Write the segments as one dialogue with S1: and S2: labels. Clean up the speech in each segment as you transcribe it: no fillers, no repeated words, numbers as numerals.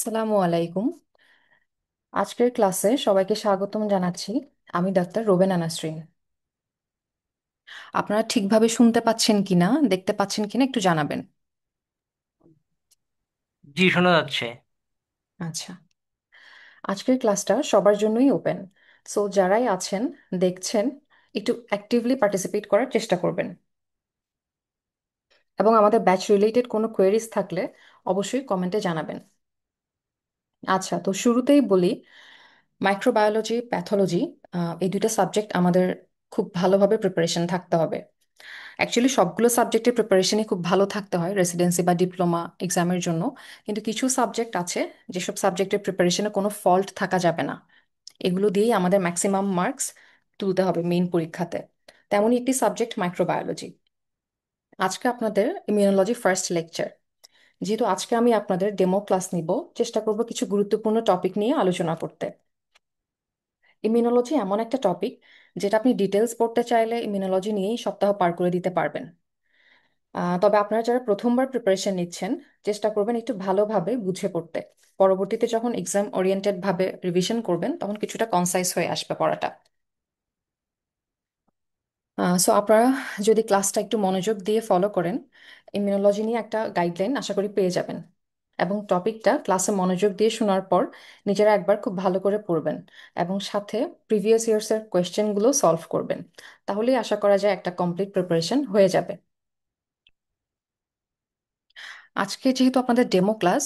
S1: আসসালামু আলাইকুম। আজকের ক্লাসে সবাইকে স্বাগতম জানাচ্ছি। আমি ডাক্তার রোবেনা নাসরিন। আপনারা ঠিকভাবে শুনতে পাচ্ছেন কিনা, দেখতে পাচ্ছেন কিনা একটু জানাবেন।
S2: জি, শোনা যাচ্ছে।
S1: আচ্ছা, আজকের ক্লাসটা সবার জন্যই ওপেন। সো যারাই আছেন, দেখছেন, একটু অ্যাক্টিভলি পার্টিসিপেট করার চেষ্টা করবেন। এবং আমাদের ব্যাচ রিলেটেড কোনো কোয়েরিজ থাকলে অবশ্যই কমেন্টে জানাবেন। আচ্ছা, তো শুরুতেই বলি, মাইক্রোবায়োলজি, প্যাথোলজি, এই দুইটা সাবজেক্ট আমাদের খুব ভালোভাবে প্রিপারেশন থাকতে হবে। অ্যাকচুয়ালি সবগুলো সাবজেক্টের প্রিপারেশনই খুব ভালো থাকতে হয় রেসিডেন্সি বা ডিপ্লোমা এক্সামের জন্য। কিন্তু কিছু সাবজেক্ট আছে যেসব সাবজেক্টের প্রিপারেশনে কোনো ফল্ট থাকা যাবে না। এগুলো দিয়েই আমাদের ম্যাক্সিমাম মার্কস তুলতে হবে মেইন পরীক্ষাতে। তেমনই একটি সাবজেক্ট মাইক্রোবায়োলজি। আজকে আপনাদের ইমিউনোলজি ফার্স্ট লেকচার। যেহেতু আজকে আমি আপনাদের ডেমো ক্লাস নিব, চেষ্টা করব কিছু গুরুত্বপূর্ণ টপিক নিয়ে আলোচনা করতে। ইমিউনোলজি এমন একটা টপিক যেটা আপনি ডিটেলস পড়তে চাইলে ইমিউনোলজি নিয়েই সপ্তাহ পার করে দিতে পারবেন। তবে আপনারা যারা প্রথমবার প্রিপারেশন নিচ্ছেন, চেষ্টা করবেন একটু ভালোভাবে বুঝে পড়তে। পরবর্তীতে যখন এক্সাম ওরিয়েন্টেড ভাবে রিভিশন করবেন তখন কিছুটা কনসাইজ হয়ে আসবে পড়াটা। সো আপনারা যদি ক্লাসটা একটু মনোযোগ দিয়ে ফলো করেন, ইমিউনোলজি নিয়ে একটা গাইডলাইন আশা করি পেয়ে যাবেন। এবং টপিকটা ক্লাসে মনোযোগ দিয়ে শোনার পর নিজেরা একবার খুব ভালো করে পড়বেন এবং সাথে প্রিভিয়াস ইয়ার্সের কোয়েশ্চেনগুলো সলভ করবেন। তাহলেই আশা করা যায় একটা কমপ্লিট প্রিপারেশন হয়ে যাবে। আজকে যেহেতু আপনাদের ডেমো ক্লাস,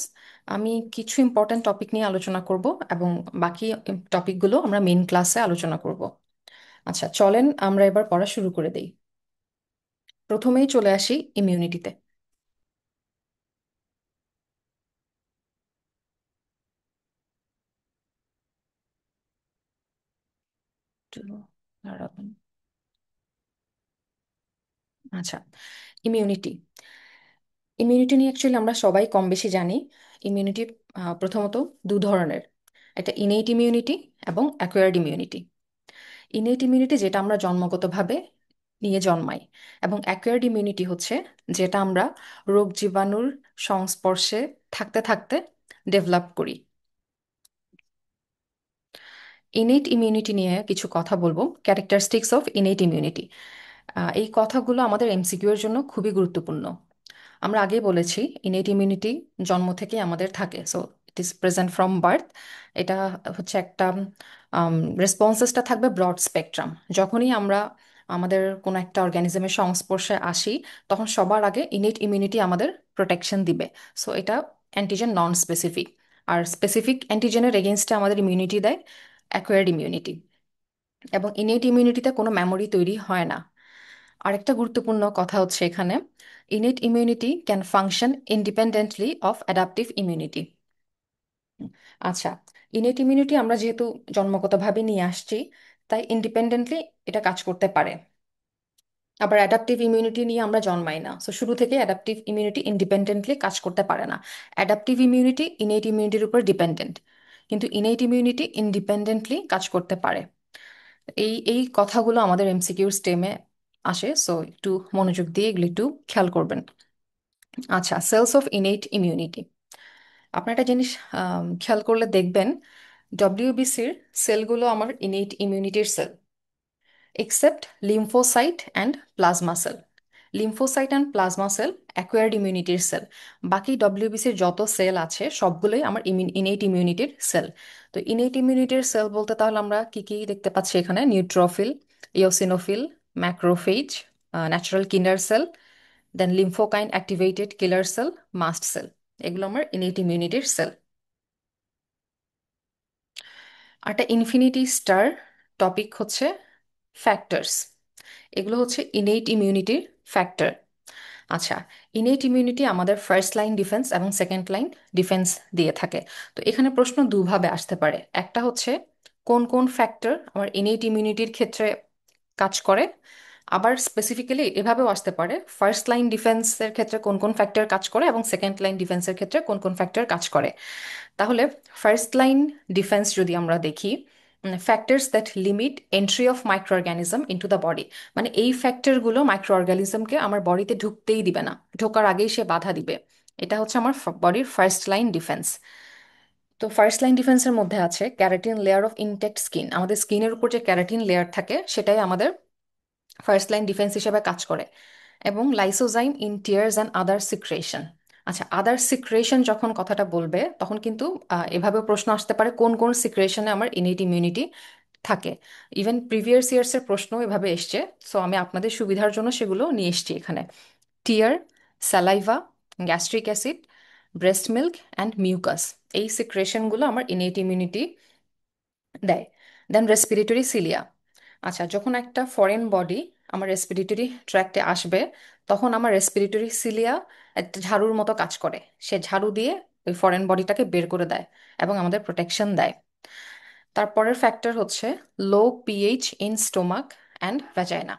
S1: আমি কিছু ইম্পর্ট্যান্ট টপিক নিয়ে আলোচনা করব এবং বাকি টপিকগুলো আমরা মেইন ক্লাসে আলোচনা করব। আচ্ছা, চলেন আমরা এবার পড়া শুরু করে দেই। প্রথমেই চলে আসি ইমিউনিটিতে। দাঁড়াবেন। আচ্ছা, ইমিউনিটি। ইমিউনিটি নিয়ে অ্যাকচুয়ালি আমরা সবাই কম বেশি জানি। ইমিউনিটি প্রথমত দু ধরনের, একটা ইনেট ইমিউনিটি এবং অ্যাকোয়ার্ড ইমিউনিটি। ইনেট ইমিউনিটি যেটা আমরা জন্মগতভাবে নিয়ে জন্মাই, এবং অ্যাকোয়ার্ড ইমিউনিটি হচ্ছে যেটা আমরা রোগ জীবাণুর সংস্পর্শে থাকতে থাকতে ডেভেলপ করি। ইনেট ইমিউনিটি নিয়ে কিছু কথা বলবো, ক্যারেক্টারিস্টিক্স অফ ইনেট ইমিউনিটি। এই কথাগুলো আমাদের এমসিকিউ এর জন্য খুবই গুরুত্বপূর্ণ। আমরা আগেই বলেছি, ইনেট ইমিউনিটি জন্ম থেকে আমাদের থাকে, so it is present form birth. এটা হচ্ছে একটা রেসপন্সেসটা থাকবে ব্রড স্পেকট্রাম। যখনই আমরা আমাদের কোনো একটা অর্গানিজমের সংস্পর্শে আসি, তখন সবার আগে ইনেট ইমিউনিটি আমাদের প্রোটেকশন দিবে। সো এটা অ্যান্টিজেন নন স্পেসিফিক। আর স্পেসিফিক অ্যান্টিজেনের এগেনস্টে আমাদের ইমিউনিটি দেয় অ্যাকোয়ার্ড ইমিউনিটি। এবং ইনেট ইমিউনিটিতে কোনো মেমোরি তৈরি হয় না। আরেকটা গুরুত্বপূর্ণ কথা হচ্ছে এখানে, innate immunity can function independently of adaptive immunity. আচ্ছা, ইনেট ইমিউনিটি আমরা যেহেতু জন্মগতভাবে নিয়ে আসছি, তাই ইন্ডিপেন্ডেন্টলি এটা কাজ করতে পারে। আবার অ্যাডাপটিভ ইমিউনিটি নিয়ে আমরা জন্মাই না, সো শুরু থেকে অ্যাডাপটিভ ইমিউনিটি ইন্ডিপেন্ডেন্টলি কাজ করতে পারে না। অ্যাডাপটিভ ইমিউনিটি ইনেট ইমিউনিটির উপর ডিপেন্ডেন্ট, কিন্তু ইনেট ইমিউনিটি ইন্ডিপেন্ডেন্টলি কাজ করতে পারে। এই এই কথাগুলো আমাদের এমসিকিউ স্টেমে আসে, সো একটু মনোযোগ দিয়ে এগুলো একটু খেয়াল করবেন। আচ্ছা, সেলস অফ ইনেট ইমিউনিটি। আপনার একটা জিনিস খেয়াল করলে দেখবেন, ডব্লিউবিসির সেলগুলো আমার ইনেট ইমিউনিটির cell, except lymphocyte and plasma cell. Lymphocyte and plasma cell acquired ইমিউনিটির সেল। বাকি ডব্লিউবিসির যত সেল আছে সবগুলোই আমার ইনেট ইমিউনিটির সেল। তো ইনেট ইমিউনিটির সেল বলতে তাহলে আমরা কি কি দেখতে পাচ্ছি এখানে? Neutrophil, eosinophil, macrophage, natural killer cell, then lymphokine activated killer cell, mast cell. এগুলো আমার ইনেট ইমিউনিটির সেল। আর একটা ইনফিনিটি স্টার টপিক হচ্ছে ফ্যাক্টরস। এগুলো হচ্ছে ইনেট ইমিউনিটির ফ্যাক্টর। আচ্ছা, ইনেট ইমিউনিটি আমাদের ফার্স্ট লাইন ডিফেন্স এবং সেকেন্ড লাইন ডিফেন্স দিয়ে থাকে। তো এখানে প্রশ্ন দুভাবে আসতে পারে। একটা হচ্ছে কোন কোন ফ্যাক্টর আমার ইনেট ইমিউনিটির ক্ষেত্রে কাজ করে। আবার স্পেসিফিক্যালি এভাবেও আসতে পারে, ফার্স্ট লাইন ডিফেন্সের ক্ষেত্রে কোন কোন ফ্যাক্টর কাজ করে এবং সেকেন্ড লাইন ডিফেন্সের ক্ষেত্রে কোন কোন ফ্যাক্টর কাজ করে। তাহলে ফার্স্ট লাইন ডিফেন্স যদি আমরা দেখি, factors that limit entry of micro organism into the body. মানে এই ফ্যাক্টরগুলো মাইক্রো অর্গানিজমকে আমার বডিতে ঢুকতেই দিবে না, ঢোকার আগেই সে বাধা দিবে। এটা হচ্ছে আমার বডির ফার্স্ট লাইন ডিফেন্স। তো ফার্স্ট লাইন ডিফেন্সের মধ্যে আছে keratin layer of intact skin. আমাদের স্কিনের উপর যে ক্যারাটিন লেয়ার থাকে সেটাই আমাদের ফার্স্ট লাইন ডিফেন্স হিসেবে কাজ করে। এবং lysozyme in tears and other secretion. আচ্ছা, আদার সিক্রেশন যখন কথাটা বলবে তখন কিন্তু এভাবে প্রশ্ন আসতে পারে কোন কোন সিক্রেশনে আমার ইনিট ইমিউনিটি থাকে। ইভেন প্রিভিয়াস ইয়ার্সের প্রশ্ন এভাবে এসছে। সো আমি আপনাদের সুবিধার জন্য সেগুলো নিয়ে এসেছি এখানে। Tear, saliva, gastric acid, breast milk and mucus, এই সিক্রেশনগুলো আমার ইনেট ইমিউনিটি দেয়। Then respiratory cilia. আচ্ছা, যখন একটা ফরেন বডি আমার রেসপিরেটরি ট্র্যাক্টে আসবে তখন আমার রেসপিরেটরি সিলিয়া একটা ঝাড়ুর মতো কাজ করে। সে ঝাড়ু দিয়ে ওই ফরেন বডিটাকে বের করে দেয় এবং আমাদের প্রোটেকশন দেয়। তারপরের ফ্যাক্টর হচ্ছে low pH in stomach and vagina.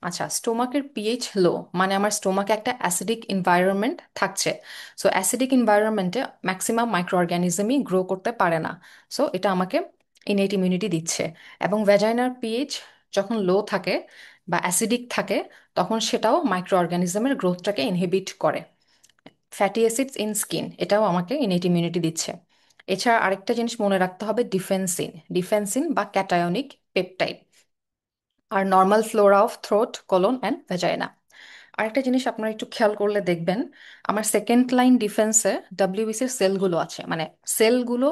S1: আচ্ছা, স্টোমাকের পিএইচ লো মানে আমার স্টোমাকে একটা অ্যাসিডিক এনভায়রনমেন্ট থাকছে। সো অ্যাসিডিক এনভায়রনমেন্টে ম্যাক্সিমাম মাইক্রো অর্গ্যানিজমই গ্রো করতে পারে না। সো এটা আমাকে ইনেট ইমিউনিটি দিচ্ছে। এবং ভ্যাজাইনার পিএইচ যখন লো থাকে বা অ্যাসিডিক থাকে তখন সেটাও মাইক্রো অর্গ্যানিজমের গ্রোথটাকে ইনহিবিট করে। ফ্যাটি অ্যাসিডস ইন স্কিন, এটাও আমাকে ইনেট ইমিউনিটি দিচ্ছে। এছাড়া আরেকটা জিনিস মনে রাখতে হবে, ডিফেন্সিন। ডিফেন্সিন বা ক্যাটায়নিক পেপটাইড। আর normal flora of throat, colon and vagina. আরেকটা জিনিস আপনারা একটু খেয়াল করলে দেখবেন, আমার সেকেন্ড লাইন ডিফেন্সে ডাব্লিউবিসির সেলগুলো আছে, মানে সেলগুলো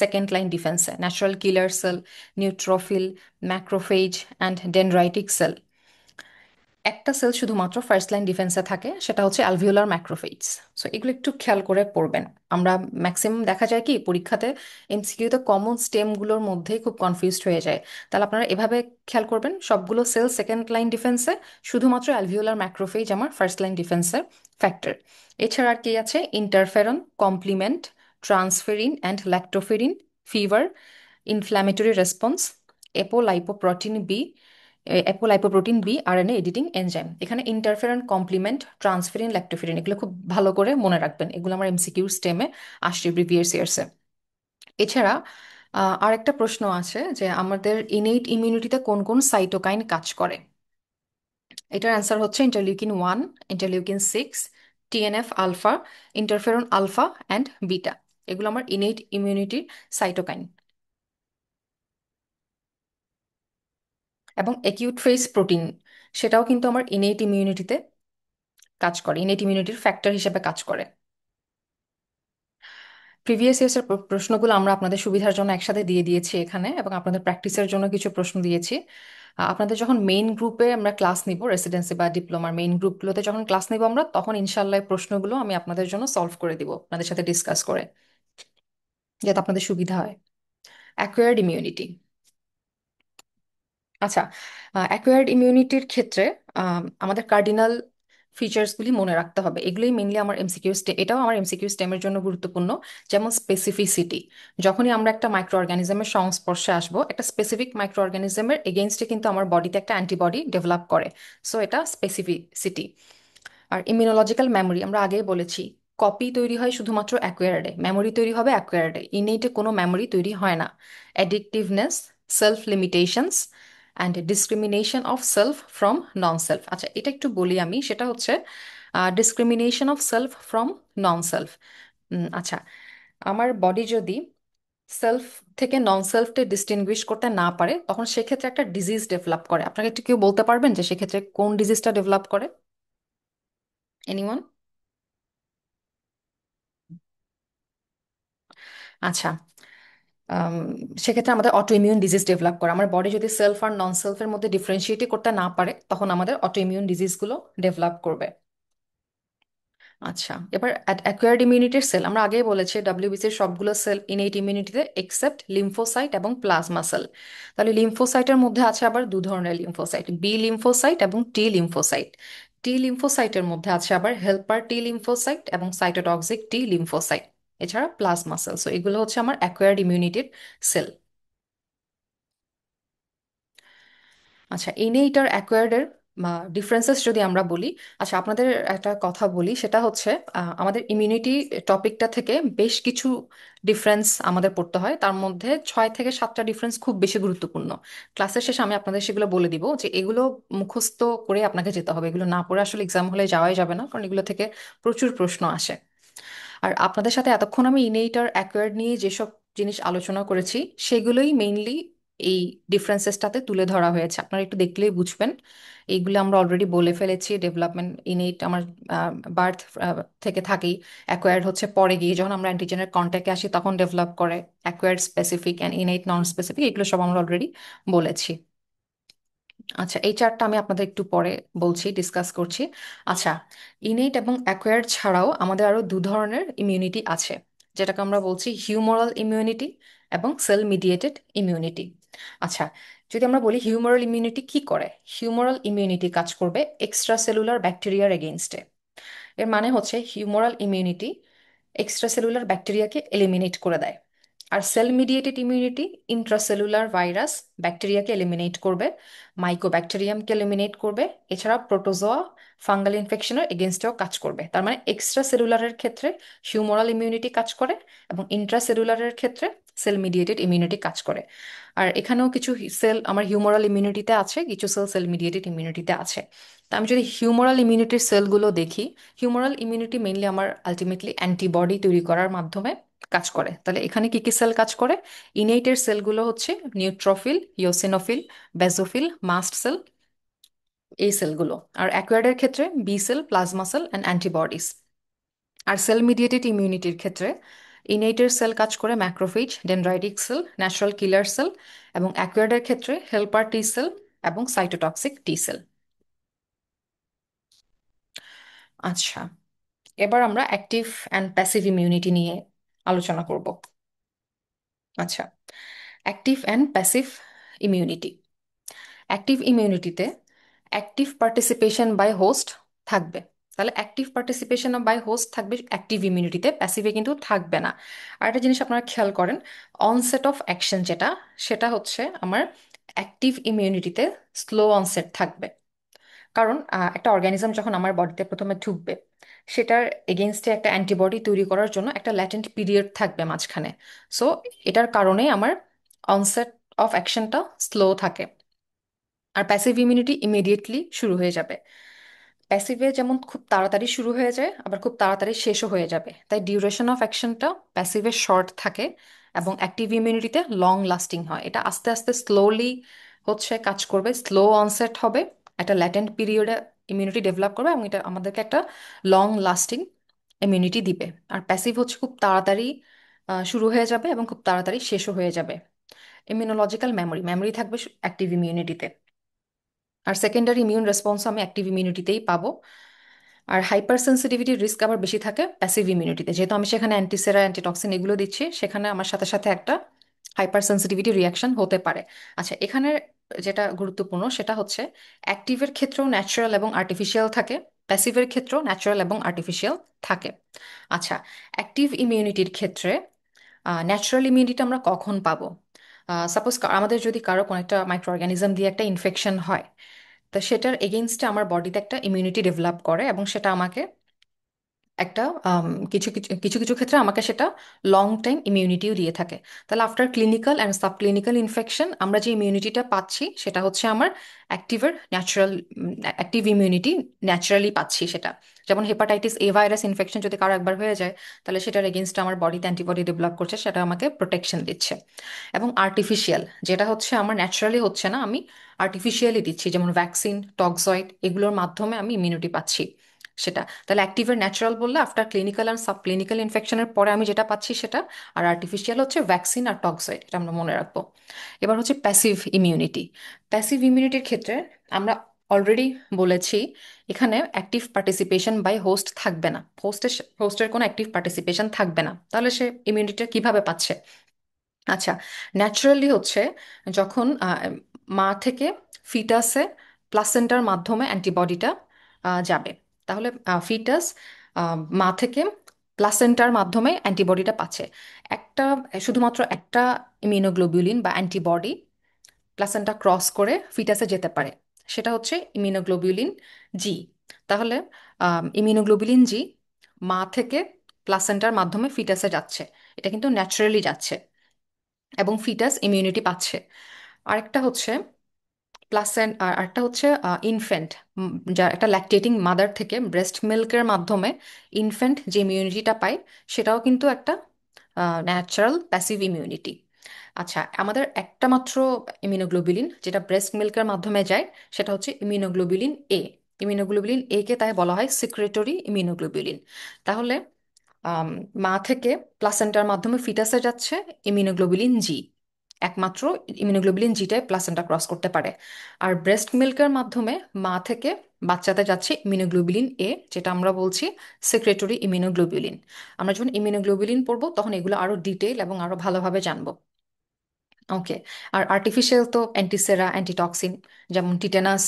S1: সেকেন্ড লাইন ডিফেন্সে natural killer cell, neutrophil, macrophage and dendritic cell. একটা সেল শুধুমাত্র ফার্স্ট লাইন ডিফেন্সে থাকে, সেটা হচ্ছে অ্যালভিওলার ম্যাক্রোফেজ। সো এগুলো একটু খেয়াল করে পড়বেন। আমরা ম্যাক্সিমাম দেখা যায় কি পরীক্ষাতে এমসিকিউতে কমন স্টেমগুলোর মধ্যেই খুব কনফিউজড হয়ে যায়। তাহলে আপনারা এভাবে খেয়াল করবেন, সবগুলো সেল সেকেন্ড লাইন ডিফেন্সে, শুধুমাত্র অ্যালভিওলার ম্যাক্রোফেজ আমার ফার্স্ট লাইন ডিফেন্সের ফ্যাক্টর। এছাড়া আর কি আছে, interferon, complement, transferrin and lactoferrin, fever, inflammatory response, apolipoprotein B, apolipoprotein B RNA editing enzyme. এখানে ইন্টারফেরন, কমপ্লিমেন্ট, ট্রান্সফেরিন, ল্যাক্টোফেরিন, এগুলো খুব ভালো করে মনে রাখবেন। এগুলো আমার এমসিকিউ স্টেমে আসছে প্রিভিয়াস ইয়ার্সে। এছাড়া আরেকটা প্রশ্ন আছে যে আমাদের ইনেট ইমিউনিটিতে কোন কোন সাইটোকাইন কাজ করে। এটার অ্যান্সার হচ্ছে interleukin 1, interleukin 6, TNF alpha, interferon alpha and beta. এগুলো আমার ইনেট ইমিউনিটির সাইটোকাইন। এবং অ্যাকিউট ফেজ প্রোটিন, সেটাও কিন্তু আমার ইনেট ইমিউনিটিতে কাজ করে, ইনেট ইমিউনিটির ফ্যাক্টর হিসেবে কাজ করে। প্রিভিয়াস ইয়ার্সের প্রশ্নগুলো আমরা আপনাদের সুবিধার জন্য একসাথে দিয়ে দিয়েছি এখানে, এবং আপনাদের প্র্যাকটিসের জন্য কিছু প্রশ্ন দিয়েছি। আপনাদের যখন মেইন গ্রুপে আমরা ক্লাস নিব, রেসিডেন্সি বা ডিপ্লোমার মেইন গ্রুপগুলোতে যখন ক্লাস নিব আমরা, তখন ইনশাল্লাহ এই প্রশ্নগুলো আমি আপনাদের জন্য সলভ করে দিব আপনাদের সাথে ডিসকাস করে, যাতে আপনাদের সুবিধা হয়। Acquired immunity. আচ্ছা, অ্যাকোয়ার্ড ইমিউনিটির ক্ষেত্রে আমাদের কার্ডিনাল ফিচার্সগুলি মনে রাখতে হবে। এগুলোই মেনলি আমার এমসিকিউ এটাও আমার এমসিকিউ স্টেমের জন্য গুরুত্বপূর্ণ। যেমন স্পেসিফিসিটি, যখনই আমরা একটা মাইক্রো অর্গানিজমের সংস্পর্শে আসবো, একটা স্পেসিফিক মাইক্রো অর্গানিজমের এগেনস্টে কিন্তু আমার বডিতে একটা অ্যান্টিবডি ডেভেলপ করে। সো এটা স্পেসিফিসিটি। আর ইমিউনোলজিক্যাল মেমোরি, আমরা আগেই বলেছি কপি তৈরি হয় শুধুমাত্র অ্যাকোয়ার্ডে, মেমোরি তৈরি হবে অ্যাকোয়ার্ডে, ইনেটে কোনো মেমোরি তৈরি হয় না। Addictiveness, self limitations and discrimination of self from non self. আচ্ছা, এটা একটু বলি আমি, সেটা হচ্ছে discrimination of self from non self. আচ্ছা, আমার বডি যদি সেলফ থেকে নন সেলফকে ডিস্টিংগুইশ করতে না পারে তখন সেক্ষেত্রে একটা ডিজিজ ডেভেলপ করে। আপনাকে একটু কেউ বলতে পারবেন যে সেক্ষেত্রে কোন ডিজিজটা ডেভেলপ করে? এনিওয়ান? আচ্ছা, আম, সেক্ষেত্রে আমাদের অটো ইমিউন ডিজিজ ডেভেলপ করে। আমার বডি যদি সেলফ আর নন সেলফের মধ্যে ডিফারেন্সিয়েটই করতে না পারে তখন আমাদের অটো ইমিউন ডিজিজগুলো ডেভেলপ করবে। আচ্ছা, এবার অ্যাকোয়ার্ড ইমিউনিটির সেল, আমরা আগেই বলেছি ডাব্লিউবিসির সবগুলো সেল ইনেট ইমিউনিটিতে এক্সেপ্ট লিম্ফোসাইট এবং প্লাজমা সেল। তাহলে লিম্ফোসাইটের মধ্যে আছে আবার দু ধরনের লিম্ফোসাইট, বি লিম্ফোসাইট এবং টি লিম্ফোসাইট। টি লিম্ফোসাইটের মধ্যে আছে আবার হেল্পার টি লিম্ফোসাইট এবং সাইটোটক্সিক টি লিম্ফোসাইট। এছাড়া প্লাজমা সেল। সো এগুলো হচ্ছে আমার অ্যাকোয়ার্ড ইমিউনিটির সেল। আচ্ছা, ইনেট আর অ্যাকোয়ার্ডের ডিফারেন্সেস যদি আমরা বলি, আচ্ছা আপনাদের একটা কথা বলি, সেটা হচ্ছে আমাদের ইমিউনিটি টপিকটা থেকে বেশ কিছু ডিফারেন্স আমাদের পড়তে হয়। তার মধ্যে 6 থেকে 7টা ডিফারেন্স খুব বেশি গুরুত্বপূর্ণ। ক্লাসের শেষে আমি আপনাদের সেগুলো বলে দিব যে এগুলো মুখস্থ করে আপনাকে যেতে হবে, এগুলো না পড়ে আসলে এক্সাম হলে যাওয়াই যাবে না, কারণ এগুলো থেকে প্রচুর প্রশ্ন আসে। আর আপনাদের সাথে এতক্ষণ আমি ইনেট আর অ্যাকোয়ার্ড নিয়ে যেসব জিনিস আলোচনা করেছি সেগুলোই মেইনলি এই ডিফারেন্সেসটাতে তুলে ধরা হয়েছে, আপনারা একটু দেখলেই বুঝবেন। এইগুলো আমরা অলরেডি বলে ফেলেছি। ডেভেলপমেন্ট ইনএইট আমার বার্থ থেকে থাকেই, অ্যাকোয়ার্ড হচ্ছে পরে গিয়ে যখন আমরা অ্যান্টিজেনের কন্ট্যাক্টে আসি তখন ডেভেলপ করে। Acquired specific and innate non specific এগুলো সব আমরা অলরেডি বলেছি। আচ্ছা, এই চারটা আমি আপনাদের একটু পরে বলছি, ডিসকাস করছি। আচ্ছা, ইনেট এবং অ্যাকোয়ার্ড ছাড়াও আমাদের আরো দু ধরনের ইমিউনিটি আছে, যেটাকে আমরা বলছি হিউমোরাল ইমিউনিটি এবং সেল মিডিয়েটেড ইমিউনিটি। আচ্ছা, যদি আমরা বলি হিউমোরাল ইমিউনিটি কি করে, হিউমোরাল ইমিউনিটি কাজ করবে এক্সট্রা সেলুলার ব্যাকটেরিয়ার এগেইনস্টে। এর মানে হচ্ছে হিউমোরাল ইমিউনিটি এক্সট্রাসেলুলার ব্যাকটেরিয়াকে এলিমিনেট করে দেয়। আর cell mediated immunity intracellular virus ব্যাকটেরিয়াকে এলিমিনেট করবে, মাইকোব্যাকটেরিয়ামকে এলিমিনেট করবে, এছাড়া প্রোটোজোয়া ফাঙ্গাল ইনফেকশনের এগেনস্টেও কাজ করবে। তার মানে এক্সট্রা সেলুলারের ক্ষেত্রে হিউমোরাল ইমিউনিটি কাজ করে এবং ইন্ট্রাসেলুলারের ক্ষেত্রে সেল মিডিয়েটেড ইমিউনিটি কাজ করে। আর এখানেও কিছু সেল আমার হিউমোরাল ইমিউনিটিতে আছে, কিছু সেল সেল মিডিয়েটেড ইমিউনিটিতে আছে। তা আমি যদি হিউমোরাল ইমিউনিটির সেলগুলো দেখি, হিউমারাল ইমিউনিটি মেইনলি আমার আলটিমেটলি অ্যান্টিবডি তৈরি করার মাধ্যমে কাজ করে। তাহলে এখানে কি কি সেল কাজ করে? ইনেটের সেলগুলো হচ্ছে neutrophil, eosinophil, basophil, mast cell, এই সেলগুলো। আর অ্যাকোয়ার্ডের ক্ষেত্রে B cell, plasma cell and antibodies. আর সেল মিডিয়েটেড ইমিউনিটির ক্ষেত্রে ইনেটের সেল কাজ করে macrophage, dendritic cell, natural killer cell, এবং অ্যাকোয়ার্ডের ক্ষেত্রে হেল্পার টি সেল এবং সাইটোটক্সিক টি সেল। আচ্ছা, এবার আমরা অ্যাক্টিভ অ্যান্ড প্যাসিভ ইমিউনিটি নিয়ে আলোচনা করব। আচ্ছা, active and passive immunity. Active ইমিউনিটিতে অ্যাক্টিভ পার্টিসিপেশন বাই হোস্ট থাকবে। তাহলে অ্যাক্টিভ পার্টিসিপেশন বাই হোস্ট থাকবে অ্যাক্টিভ ইমিউনিটিতে, প্যাসিভে কিন্তু থাকবে না। আর একটা জিনিস আপনারা খেয়াল করেন, অনসেট অফ অ্যাকশন যেটা, সেটা হচ্ছে আমার অ্যাক্টিভ ইমিউনিটিতে স্লো অনসেট থাকবে। কারণ একটা অর্গানিজম যখন আমার বডিতে প্রথমে ঢুকবে, সেটার এগেনস্টে একটা অ্যান্টিবডি তৈরি করার জন্য একটা ল্যাটেন্ট পিরিয়ড থাকবে মাঝখানে। সো এটার কারণেই আমার অনসেট অফ অ্যাকশনটা স্লো থাকে। আর প্যাসিভ ইমিউনিটি ইমিডিয়েটলি শুরু হয়ে যাবে। প্যাসিভে যেমন খুব তাড়াতাড়ি শুরু হয়ে যায়, আবার খুব তাড়াতাড়ি শেষও হয়ে যাবে, তাই ডিউরেশন অফ অ্যাকশনটা প্যাসিভে শর্ট থাকে এবং অ্যাক্টিভ ইমিউনিটিতে লং লাস্টিং হয়। এটা আস্তে আস্তে স্লোলি হচ্ছে কাজ করবে, স্লো অনসেট হবে, একটা ল্যাটেন্ট পিরিয়ডে ইমিউনিটি ডেভেলপ করবে এবং এটা আমাদেরকে একটা লং লাস্টিং ইমিউনিটি দিবে। আর প্যাসিভ হচ্ছে খুব তাড়াতাড়ি শুরু হয়ে যাবে এবং খুব তাড়াতাড়ি শেষও হয়ে যাবে। ইমিউনোলজিক্যাল মেমোরি মেমোরি থাকবে অ্যাক্টিভ ইমিউনিটিতে। আর সেকেন্ডারি ইমিউন রেসপন্স আমি অ্যাক্টিভ ইমিউনিটিতেই পাবো। আর হাইপার সেন্সিটিভিটির রিস্ক আবার বেশি থাকে প্যাসিভ ইমিউনিটিতে, যেহেতু আমি সেখানে অ্যান্টিসেরা অ্যান্টিটক্সিন এগুলো দিচ্ছি, সেখানে আমার সাথে সাথে একটা হাইপার সেন্সিটিভিটি রিয়াকশন হতে পারে। আচ্ছা, এখানে যেটা গুরুত্বপূর্ণ সেটা হচ্ছে অ্যাক্টিভের ক্ষেত্রেও ন্যাচারাল এবং আর্টিফিশিয়াল থাকে, প্যাসিভের ক্ষেত্রেও ন্যাচারাল এবং আর্টিফিশিয়াল থাকে। আচ্ছা, অ্যাক্টিভ ইমিউনিটির ক্ষেত্রে ন্যাচারাল ইমিউনিটি আমরা কখন পাবো? সাপোজ আমাদের যদি কারো কোনো একটা মাইক্রো অর্গানিজম দিয়ে একটা ইনফেকশন হয়, তো সেটার এগেনস্টে আমার বডিতে একটা ইমিউনিটি ডেভেলপ করে এবং সেটা আমাকে একটা কিছু কিছু কিছু কিছু ক্ষেত্রে আমাকে সেটা লং টাইম ইমিউনিটিও দিয়ে থাকে। তাহলে after clinical and sub clinical infection আমরা যে ইমিউনিটিটা পাচ্ছি সেটা হচ্ছে আমার অ্যাক্টিভের ন্যাচারাল অ্যাক্টিভ ইমিউনিটি, ন্যাচারালি পাচ্ছি সেটা। যেমন হেপাটাইটিস এ ভাইরাস ইনফেকশন যদি কারো একবার হয়ে যায়, তাহলে সেটার এগেনস্টে আমার বডিতে অ্যান্টিবডি ডেভেলপ করছে, সেটা আমাকে প্রোটেকশন দিচ্ছে। এবং আর্টিফিশিয়াল যেটা হচ্ছে আমার ন্যাচারালি হচ্ছে না, আমি আর্টিফিশিয়ালি দিচ্ছি, যেমন ভ্যাকসিন, টক্সয়েড, এগুলোর মাধ্যমে আমি ইমিউনিটি পাচ্ছি সেটা। তাহলে অ্যাক্টিভের ন্যাচারাল বললে after clinical and sub clinical ইনফেকশনের পরে আমি যেটা পাচ্ছি সেটা। আর আর্টিফিশিয়াল হচ্ছে ভ্যাকসিন আর টক্সয়েড, এটা আমরা মনে রাখবো। এবার হচ্ছে প্যাসিভ ইমিউনিটি। প্যাসিভ ইমিউনিটির ক্ষেত্রে আমরা অলরেডি বলেছি এখানে অ্যাক্টিভ পার্টিসিপেশন বাই হোস্ট থাকবে না, হোস্টের কোনো অ্যাক্টিভ পার্টিসিপেশন থাকবে না। তাহলে সে ইমিউনিটিটা কিভাবে পাচ্ছে? আচ্ছা, ন্যাচারালি হচ্ছে যখন মা থেকে ফিটাসে প্লাসেন্টার মাধ্যমে অ্যান্টিবডিটা যাবে, তাহলে ফিটাস মা থেকে প্লাসেন্টার মাধ্যমে অ্যান্টিবডিটা পাচ্ছে। একটা শুধুমাত্র একটা ইমিউনোগ্লোবিউলিন বা অ্যান্টিবডি প্লাসেন্টা ক্রস করে ফিটাসে যেতে পারে, সেটা হচ্ছে ইমিউনোগ্লোবিউলিন জি। তাহলে ইমিউনোগ্লোবিউলিন জি মা থেকে প্লাসেন্টার মাধ্যমে ফিটাসে যাচ্ছে, এটা কিন্তু ন্যাচারালি যাচ্ছে এবং ফিটাস ইমিউনিটি পাচ্ছে। আরেকটা হচ্ছে প্লাসেন্ট, আর আরেকটা হচ্ছে ইনফ্যান্ট, যার একটা ল্যাকটেটিং মাদার থেকে ব্রেস্ট মিল্কের মাধ্যমে ইনফ্যান্ট যে ইমিউনিটিটা পায়, সেটাও কিন্তু একটা ন্যাচারাল প্যাসিভ ইমিউনিটি। আচ্ছা, আমাদের একটা মাত্র ইমিউনোগ্লোবুলিন যেটা ব্রেস্ট মিল্কের মাধ্যমে যায়, সেটা হচ্ছে ইমিউনোগ্লোবুলিন এ। ইমিউনোগ্লোবুলিন এ কে তাই বলা হয় সিক্রেটরি ইমিউনোগ্লোবুলিন। তাহলে আম, মা থেকে প্লাসেন্টার মাধ্যমে ফিটাসে যাচ্ছে ইমিউনোগ্লোবুলিন জি। একমাত্র ইমিউনোগ্লোবুলিন জিটাই প্লাসেন্টা ক্রস করতে পারে। আর ব্রেস্ট মিল্কের মাধ্যমে মা থেকে বাচ্চাতে যাচ্ছে ইমিউনোগ্লোবুলিন এ, যেটা আমরা বলছি সিক্রেটরি ইমিউনোগ্লোবুলিন। আমরা যখন ইমিউনোগ্লোবুলিন পড়বো তখন এগুলো আরো ডিটেইল এবং আরো ভালোভাবে জানবো। ওকে। আর আর্টিফিশিয়াল তো অ্যান্টিসেরা, অ্যান্টিটক্সিন, যেমন টিটেনাস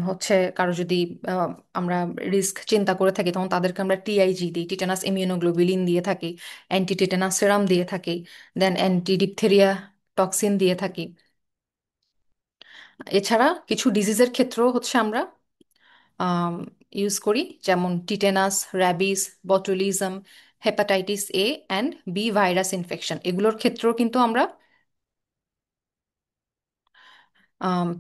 S1: হচ্ছে কারো যদি আহ, আমরা রিস্ক চিন্তা করে থাকি তখন তাদেরকে আমরা টিআইজি দিই, টিটেনাস ইমিউনোগ্লোবুলিন দিয়ে থাকি, অ্যান্টি টিটেনাস সেরাম দিয়ে থাকি, দেন অ্যান্টি ডিপথেরিয়া টক্সিন দিয়ে থাকি। এছাড়া কিছু ডিজিজের ক্ষেত্রেও হচ্ছে আমরা ইউজ করি, যেমন tetanus, rabies, botulism, hepatitis A and B virus infection, এগুলোর ক্ষেত্রেও কিন্তু আমরা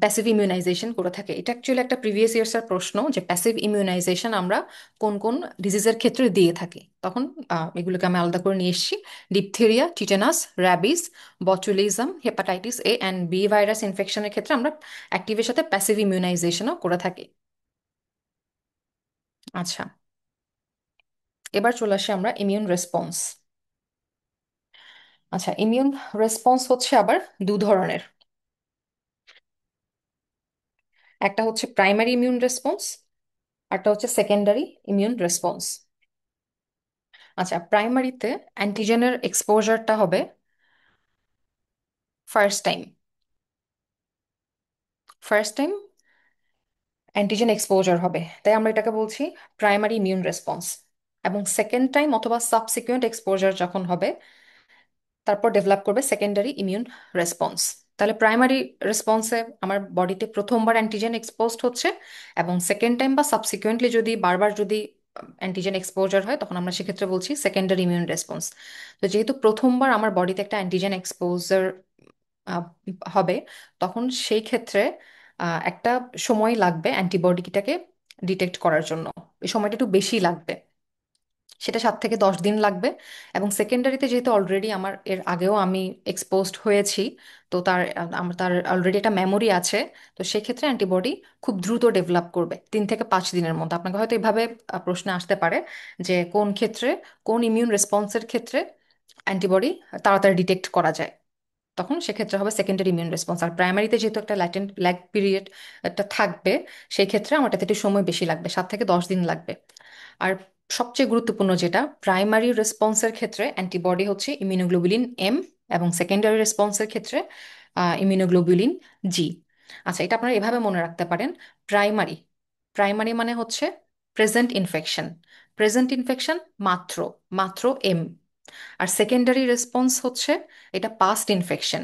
S1: প্যাসিভ ইমিউনাইজেশন করে থাকে। এটা অ্যাকচুয়ালি একটা প্রিভিয়াস ইয়ার্সের প্রশ্ন যে প্যাসিভ ইমিউনাইজেশন আমরা কোন কোন ডিজিজের ক্ষেত্রে দিয়ে থাকি। তখন এগুলোকে আমি আলাদা করে নিয়ে এসেছি। Diphtheria, tetanus, rabies, botulism, hepatitis A and B virus ইনফেকশনের ক্ষেত্রে আমরা অ্যাক্টিভের সাথে প্যাসিভ ইমিউনাইজেশনও করে থাকি। আচ্ছা, এবার চলে আসি আমরা ইমিউন রেসপন্স। আচ্ছা, ইমিউন রেসপন্স হচ্ছে আবার দু ধরনের। একটা হচ্ছে প্রাইমারি ইমিউন রেসপন্স, একটা হচ্ছে সেকেন্ডারি ইমিউন রেসপন্স। আচ্ছা, প্রাইমারিতে অ্যান্টিজেনের এক্সপোজারটা হবে first time. First time antigen exposure হবে, তাই আমরা এটাকে বলছি প্রাইমারি ইমিউন রেসপন্স। এবং সেকেন্ড টাইম অথবা সাবসিকুয়েন্ট এক্সপোজার যখন হবে, তারপর ডেভেলপ করবে সেকেন্ডারি ইমিউন রেসপন্স। তাহলে প্রাইমারি রেসপন্সে আমার বডিতে প্রথমবার অ্যান্টিজেন এক্সপোজড হচ্ছে, এবং সেকেন্ড টাইম বা সাবসিকুয়েন্টলি যদি বারবার যদি অ্যান্টিজেন এক্সপোজার হয় তখন আমরা সেক্ষেত্রে বলছি সেকেন্ডারি ইমিউন রেসপন্স। তো যেহেতু প্রথমবার আমার বডিতে একটা অ্যান্টিজেন এক্সপোজার হবে, তখন সেই ক্ষেত্রে একটা সময় লাগবে অ্যান্টিবডিটাকে ডিটেক্ট করার জন্য। এই সময়টা একটু বেশি লাগবে, সেটা 7 থেকে 10 দিন লাগবে। এবং সেকেন্ডারিতে যেহেতু অলরেডি আমার এর আগেও আমি এক্সপোজড হয়েছি, তো আমার তার অলরেডি একটা মেমোরি আছে। তো সেক্ষেত্রে অ্যান্টিবডি খুব দ্রুত ডেভেলপ করবে 3 থেকে 5 দিনের মধ্যে। আপনাকে হয়তো এভাবে প্রশ্ন আসতে পারে যে কোন ক্ষেত্রে, কোন ইমিউন রেসপন্সের ক্ষেত্রে অ্যান্টিবডি তাড়াতাড়ি ডিটেক্ট করা যায়, তখন সেক্ষেত্রে হবে সেকেন্ডারি ইমিউন রেসপন্স। আর প্রাইমারিতে যেহেতু একটা ল্যাটেন্ট ল্যাগ পিরিয়ড একটা থাকবে, সেই ক্ষেত্রে আমারটাতে একটু সময় বেশি লাগবে, 7 থেকে 10 দিন লাগবে। আর সবচেয়ে গুরুত্বপূর্ণ যেটা, প্রাইমারি রেসপন্সের ক্ষেত্রে অ্যান্টিবডি হচ্ছে ইমিউনোগ্লোবুলিন এম, এবং সেকেন্ডারি রেসপন্সের ক্ষেত্রে ইমিউনোগ্লোবুলিন জি। আচ্ছা, এটা আপনারা এভাবে মনে রাখতে পারেন। প্রাইমারি, প্রাইমারি মানে হচ্ছে প্রেজেন্ট ইনফেকশন, প্রেজেন্ট ইনফেকশন মাত্র, মাত্র এম। আর সেকেন্ডারি রেসপন্স হচ্ছে এটা পাস্ট ইনফেকশন,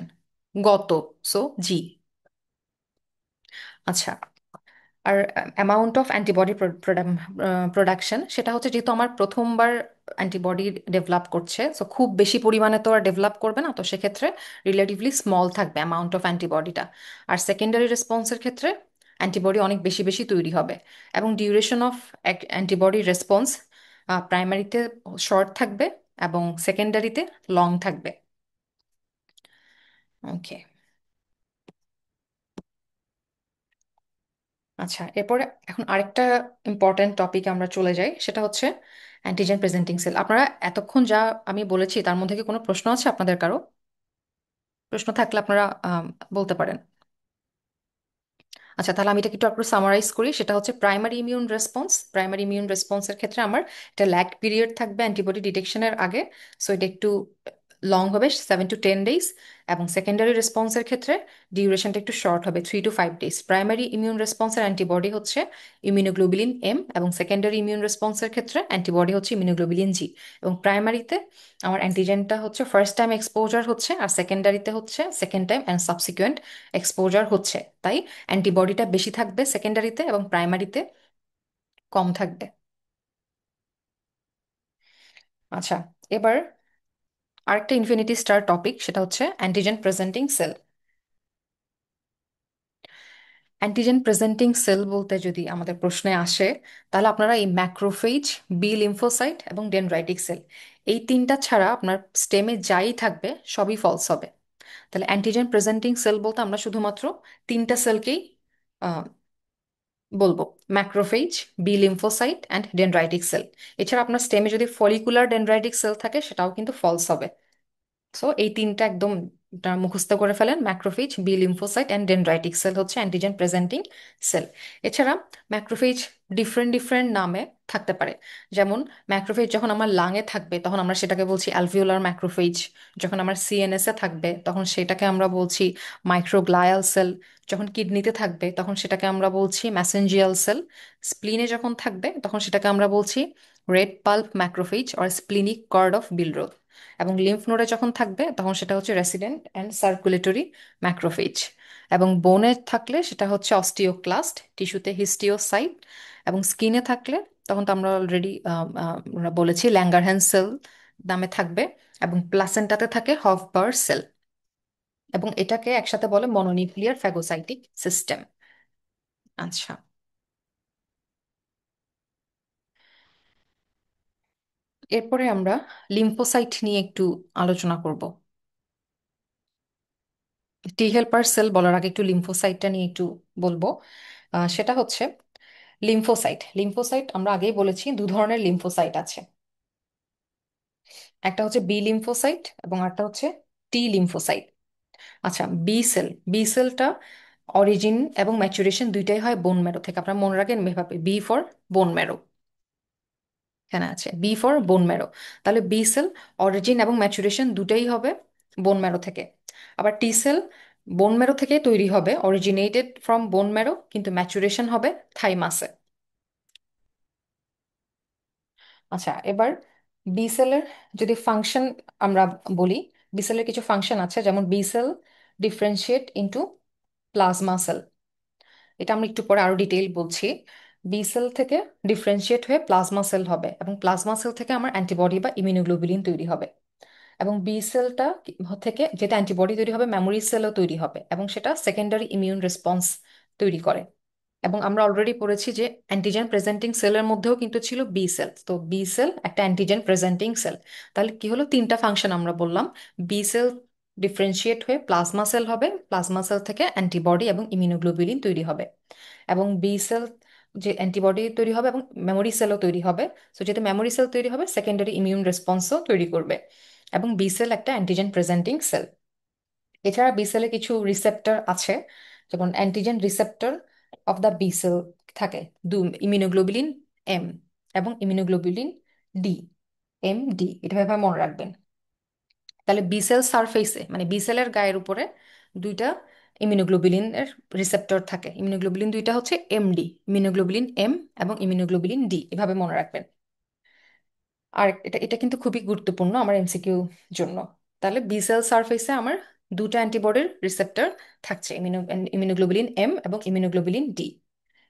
S1: গত, সো জি। আচ্ছা, আর অ্যামাউন্ট অফ অ্যান্টিবডি প্রোডাকশন, সেটা হচ্ছে যেহেতু আমার প্রথমবার অ্যান্টিবডি ডেভেলপ করছে, সো খুব বেশি পরিমাণে তো আর ডেভেলপ করবে না, তো সেক্ষেত্রে রিলেটিভলি স্মল থাকবে অ্যামাউন্ট অফ অ্যান্টিবডিটা। আর সেকেন্ডারি রেসপন্সের ক্ষেত্রে অ্যান্টিবডি অনেক বেশি বেশি তৈরি হবে। এবং ডিউরেশন অফ অ্যান্টিবডি রেসপন্স প্রাইমারিতে শর্ট থাকবে এবং সেকেন্ডারিতে লং থাকবে। ওকে। আচ্ছা, এরপরে এখন আরেকটা ইম্পর্ট্যান্ট টপিক আমরা চলে যাই, সেটা হচ্ছে অ্যান্টিজেন প্রেজেন্টিং সেল। আপনারা এতক্ষণ যা আমি বলেছি তার মধ্যে কি কোনো প্রশ্ন আছে আপনাদের কারো? প্রশ্ন থাকলে আপনারা বলতে পারেন। আচ্ছা, তাহলে আমি এটা একটু একটু সামারাইজ করি। সেটা হচ্ছে primary immune response. Primary immune রেসপন্সের ক্ষেত্রে আমার একটা ল্যাগ পিরিয়ড থাকবে অ্যান্টিবডি ডিটেকশনের আগে, সো এটা একটু লং হবে 7 to 10 ডেজ। এবং সেকেন্ডারি রেসপন্সের ক্ষেত্রে ডিউরেশনটা একটু শর্ট হবে 3 to 5 ডেজ। প্রাইমারি ইমিউন রেসপন্সের অ্যান্টিবডি হচ্ছে ইমিউনোগ্লোবুলিন এম, এবং সেকেন্ডারি ইমিউন রেসপন্সের ক্ষেত্রে অ্যান্টিবডি হচ্ছে ইমিউনোগ্লোবুলিন জি। এবং প্রাইমারিতে আমার অ্যান্টিজেনটা হচ্ছে ফার্স্ট টাইম এক্সপোজার হচ্ছে, আর সেকেন্ডারিতে হচ্ছে second time and subsequent exposure হচ্ছে। তাই অ্যান্টিবডিটা বেশি থাকবে সেকেন্ডারিতে এবং প্রাইমারিতে কম থাকবে। আচ্ছা, এবার আরেকটা ইনফিনিটি স্টার টপিক, সেটা হচ্ছে antigen presenting cell. Antigen presenting cell বলতে যদি আমাদের প্রশ্নে আসে, তাহলে আপনারা এই ম্যাক্রোফেজ, বি লিম্ফোসাইট এবং ডেনড্রাইটিক সেল, এই তিনটা ছাড়া আপনার স্টেমে যাই থাকবে সবই ফলস হবে। তাহলে অ্যান্টিজেন প্রেজেন্টিং সেল বলতে আমরা শুধুমাত্র তিনটা সেলকেই বলবো: macrophage, B lymphocyte and dendritic cell. এছাড়া আপনার স্টেমে যদি ফলিকুলার ডেনড্রাইটিক সেল থাকে সেটাও কিন্তু ফলস হবে। সো এই তিনটা একদম মুখস্থ করে ফেলেন: macrophage, B lymphocyte and dendritic cell হচ্ছে অ্যান্টিজেন প্রেজেন্টিং সেল। এছাড়া ম্যাক্রোফেজ ডিফারেন্ট ডিফারেন্ট নামে থাকতে পারে। যেমন ম্যাক্রোফেজ যখন আমার লাঙে থাকবে তখন আমরা সেটাকে বলছি অ্যালভিওলার ম্যাক্রোফেজ। যখন আমার সিএনএস এ থাকবে তখন সেটাকে আমরা বলছি মাইক্রোগ্লায়াল সেল। যখন কিডনিতে থাকবে তখন সেটাকে আমরা বলছি ম্যাসেঞ্জিয়াল সেল। স্প্লিনে যখন থাকবে তখন সেটাকে আমরা বলছি red pulp macrophage or splenic cord of Billroth. এবং লিম্ফ নোডে যখন থাকবে তখন সেটা হচ্ছে রেসিডেন্ট অ্যান্ড সার্কুলেটরি ম্যাক্রোফেজ। এবং বোনে থাকলে সেটা হচ্ছে অস্টিওক্লাস্ট, টিস্যুতে হিস্টিওসাইট, এবং স্কিনে থাকলে তখন তো আমরা অলরেডি আমরা বলেছি ল্যাঙ্গারহ্যান্স সেল নামে থাকবে। এবং প্লাসেন্টাতে থাকে হফবার সেল। এবং এটাকে একসাথে বলে মনোনিউক্লিয়ার ফ্যাগোসাইটিক সিস্টেম। আচ্ছা, এরপরে আমরা লিম্ফোসাইট নিয়ে একটু আলোচনা করব। টি হেল্পার সেল বলার আগে একটু লিম্ফোসাইটটা নিয়ে একটু বলবো। সেটা হচ্ছে লিম্ফোসাইট। লিম্ফোসাইট আমরা আগেই বলেছি দু ধরনের লিম্ফোসাইট আছে। একটা হচ্ছে বি লিম্ফোসাইট এবং একটা হচ্ছে টি লিম্ফোসাইট। আচ্ছা, বি সেল, বি সেলটা অরিজিন এবং ম্যাচুরেশন দুইটাই হয় বোন ম্যারো থেকে। আপনারা মনে রাখেন এভাবে: বি ফর বোন ম্যারো, এখানে আছে বি ফর বোন ম্যারো। তাহলে বি সেল অরিজিন এবং ম্যাচুরেশন দুটাই হবে বোন ম্যারো থেকে। আবার টি সেল বোন ম্যারো থেকে তৈরি হবে, অরিজিনেটেড ফ্রম বোন ম্যারো, কিন্তু ম্যাচুরেশন হবে থাইমাসে। আচ্ছা, এবার বি সেলের যদি ফাংশন আমরা বলি, বি সেলের কিছু ফাংশন আছে, যেমন B cell differentiate into plasma cell. এটা আমরা একটু পরে আরো ডিটেইল বলছি। বি সেল থেকে ডিফারেন্সিয়েট হয়ে প্লাজমা সেল হবে এবং প্লাজমা সেল থেকে আমার অ্যান্টিবডি বা ইমিউনোগ্লোবুলিন তৈরি হবে। এবং বি সেলটা থেকে যেটা অ্যান্টিবডি তৈরি হবে, মেমোরি সেলও তৈরি হবে এবং সেটা সেকেন্ডারি ইমিউন রেসপন্স তৈরি করে। এবং আমরা অলরেডি পড়েছি যে অ্যান্টিজেন প্রেজেন্টিং সেলের মধ্যেও কিন্তু ছিল বি সেল। তো বি সেল একটা অ্যান্টিজেন প্রেজেন্টিং সেল। তাহলে কি হলো, তিনটা ফাংশন আমরা বললাম: বি সেল ডিফারেন্সিয়েট হয়ে প্লাজমা সেল হবে, প্লাজমা সেল থেকে অ্যান্টিবডি এবং ইমিউনোগ্লোবুলিন তৈরি হবে, এবং বি সেল যে অ্যান্টিবডি তৈরি হবে এবং মেমোরি সেলও তৈরি হবে। সো যেহেতু মেমোরি সেল তৈরি হবে, সেকেন্ডারি ইমিউন রেসপন্সও তৈরি করবে। এবং বি সেল একটা অ্যান্টিজেন প্রেজেন্টিং সেল। এছাড়া বি সেলে কিছু রিসেপ্টর আছে, যেমন antigen receptor of the B cell থাকে ইমিউনোগ্লোবুলিন এম এবং ইমিউনোগ্লোবুলিন ডি, এম ডি, এটা ভাবে মনে রাখবেন। তাহলে বি সেল সারফেসে মানে বি সেলের গায়ের উপরে দুইটা ইমিউনোগ্লোবুলিনের রিসেপ্টর থাকে। ইমিউনোগ্লোবুলিন দুইটা হচ্ছে এমডি, ইমিউনোগ্লোবুলিন এম এবং ইমিউনোগ্লোবুলিন ডি, এভাবে মনে রাখবেন। আর এটা এটা কিন্তু খুবই গুরুত্বপূর্ণ আমার এমসিকিউ জন্য। তাহলে বি সেল সারফেসে আমার দুটো অ্যান্টিবডির রিসেপ্টর থাকছে, ইমিউনোগ্লোবুলিন এম এবং ইমিউনোগ্লোবুলিন ডি।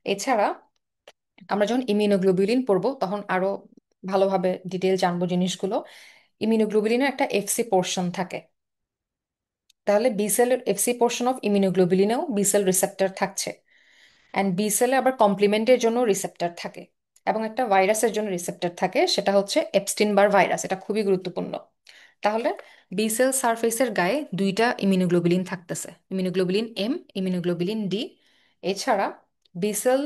S1: এছাড়া আমরা যখন ইমিউনোগ্লোবুলিন পড়বো তখন আরো ভালোভাবে ডিটেল জানবো জিনিসগুলো। ইমিউনোগ্লোবুলিনের একটা এফসি পোর্শন থাকে। তাহলে বি সেলের এফসি পোর্শন অফ ইমিউনোগ্লোবুলিনেও বি সেল রিসেপ্টর থাকছে। অ্যান্ড বি সেলে আবার কমপ্লিমেন্টের জন্য রিসেপ্টর থাকে। এবং একটা ভাইরাসের জন্য রিসেপ্টর থাকে, সেটা হচ্ছে এপস্টিন বার ভাইরাস। এটা খুবই গুরুত্বপূর্ণ। তাহলে বি সেল সারফেসের গায়ে দুইটা ইমিউনোগ্লোবুলিন থাকতেছে: ইমিউনোগ্লোবুলিন এম, ইমিউনোগ্লোবুলিন ডি। এছাড়া বি সেল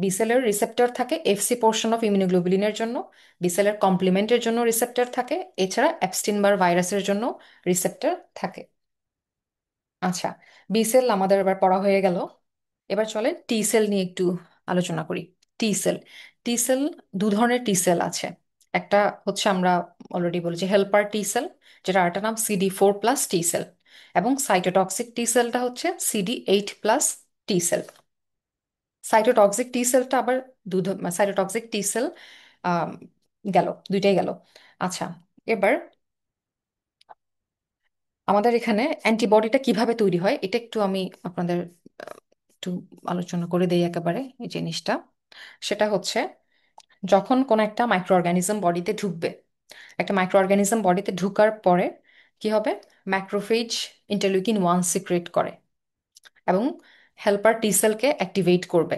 S1: বি সেলের রিসেপ্টর থাকে এফসি পোর্শন অফ ইমিউনোগ্লোবুলিনের জন্য, বি সেলের কমপ্লিমেন্টের জন্য রিসেপ্টর থাকে, এছাড়া এপস্টিন বার ভাইরাসের জন্য রিসেপ্টর থাকে। আচ্ছা, বি সেল আমাদের এবার পড়া হয়ে গেল। এবার চলে টি সেল নিয়ে একটু আলোচনা করি। টি সেল, টি সেল দু ধরনের টি সেল আছে। একটা হচ্ছে আমরা অলরেডি বলেছি হেল্পার টি সেল, যেটা আরেকটা নাম CD4+ টি সেল। এবং সাইটোটক্সিক টি সেলটা হচ্ছে CD8+ টি সেল। সাইটোটক্সিক টি সেলটা আবার সাইটোটক্সিক টি সেল গেল, দুইটাই গেল। আচ্ছা, এবার আমাদের এখানে অ্যান্টিবডিটা কিভাবে তৈরি হয় এটা একটু আমি আপনাদের একটু আলোচনা করে দেই একেবারে এই জিনিসটা। সেটা হচ্ছে যখন কোন একটা মাইক্রো অর্গানিজম বডিতে ঢুকবে, একটা মাইক্রো অর্গানিজম বডিতে ঢুকার পরে কি হবে, ম্যাক্রোফেজ ইন্টারলিউকিন 1 সিক্রেট করে। এবং হেল্পার টি সেলকে অ্যাক্টিভেট করবে।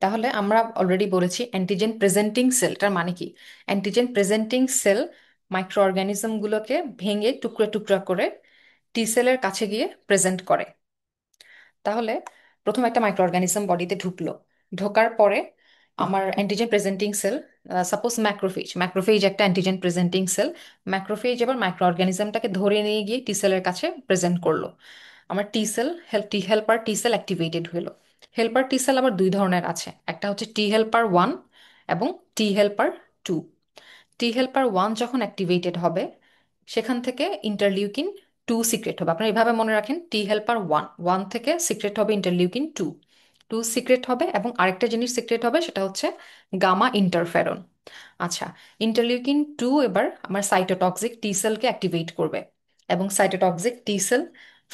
S1: তাহলে আমরা অলরেডি বলেছি অ্যান্টিজেন প্রেজেন্টিং সেল, এটার মানে কি? অ্যান্টিজেন প্রেজেন্টিং সেল মাইক্রো অর্গানিজমগুলোকে ভেঙে টুকরা টুকরা করে টি সেলের কাছে গিয়ে প্রেজেন্ট করে। তাহলে প্রথম একটা মাইক্রো অর্গানিজম বডিতে ঢুকলো, ঢোকার পরে আমার antigen presenting cell, suppose macrophage, macrophage একটা অ্যান্টিজেন প্রেজেন্টিং সেল, ম্যাক্রোফেজ এবার মাইক্রো অর্গানিজমটাকে ধরে নিয়ে গিয়ে টি সেলের কাছে প্রেজেন্ট করলো। আমার T cell, T helper T cell activated হলো। হেল্পার টি সেল আবার দুই ধরনের আছে, একটা হচ্ছে টি হেল্পার ওয়ান এবং টি helper two. T helper one যখন অ্যাক্টিভেটেড হবে, সেখান থেকে ইন্টারলিউকিন টু সিক্রেট হবে। আপনারা এভাবে মনে রাখেন, টি হেল্পার ওয়ান, ওয়ান থেকে সিক্রেট হবে ইন্টারলিউকিন টু, টু সিক্রেট হবে এবং আরেকটা জিনিস সিক্রেট হবে, সেটা হচ্ছে গামা ইন্টারফেরন। আচ্ছা, ইন্টারলিউকিন টু এবার আমার সাইটোটক্সিক টি সেলকে অ্যাক্টিভেট করবে এবং cytotoxic T cell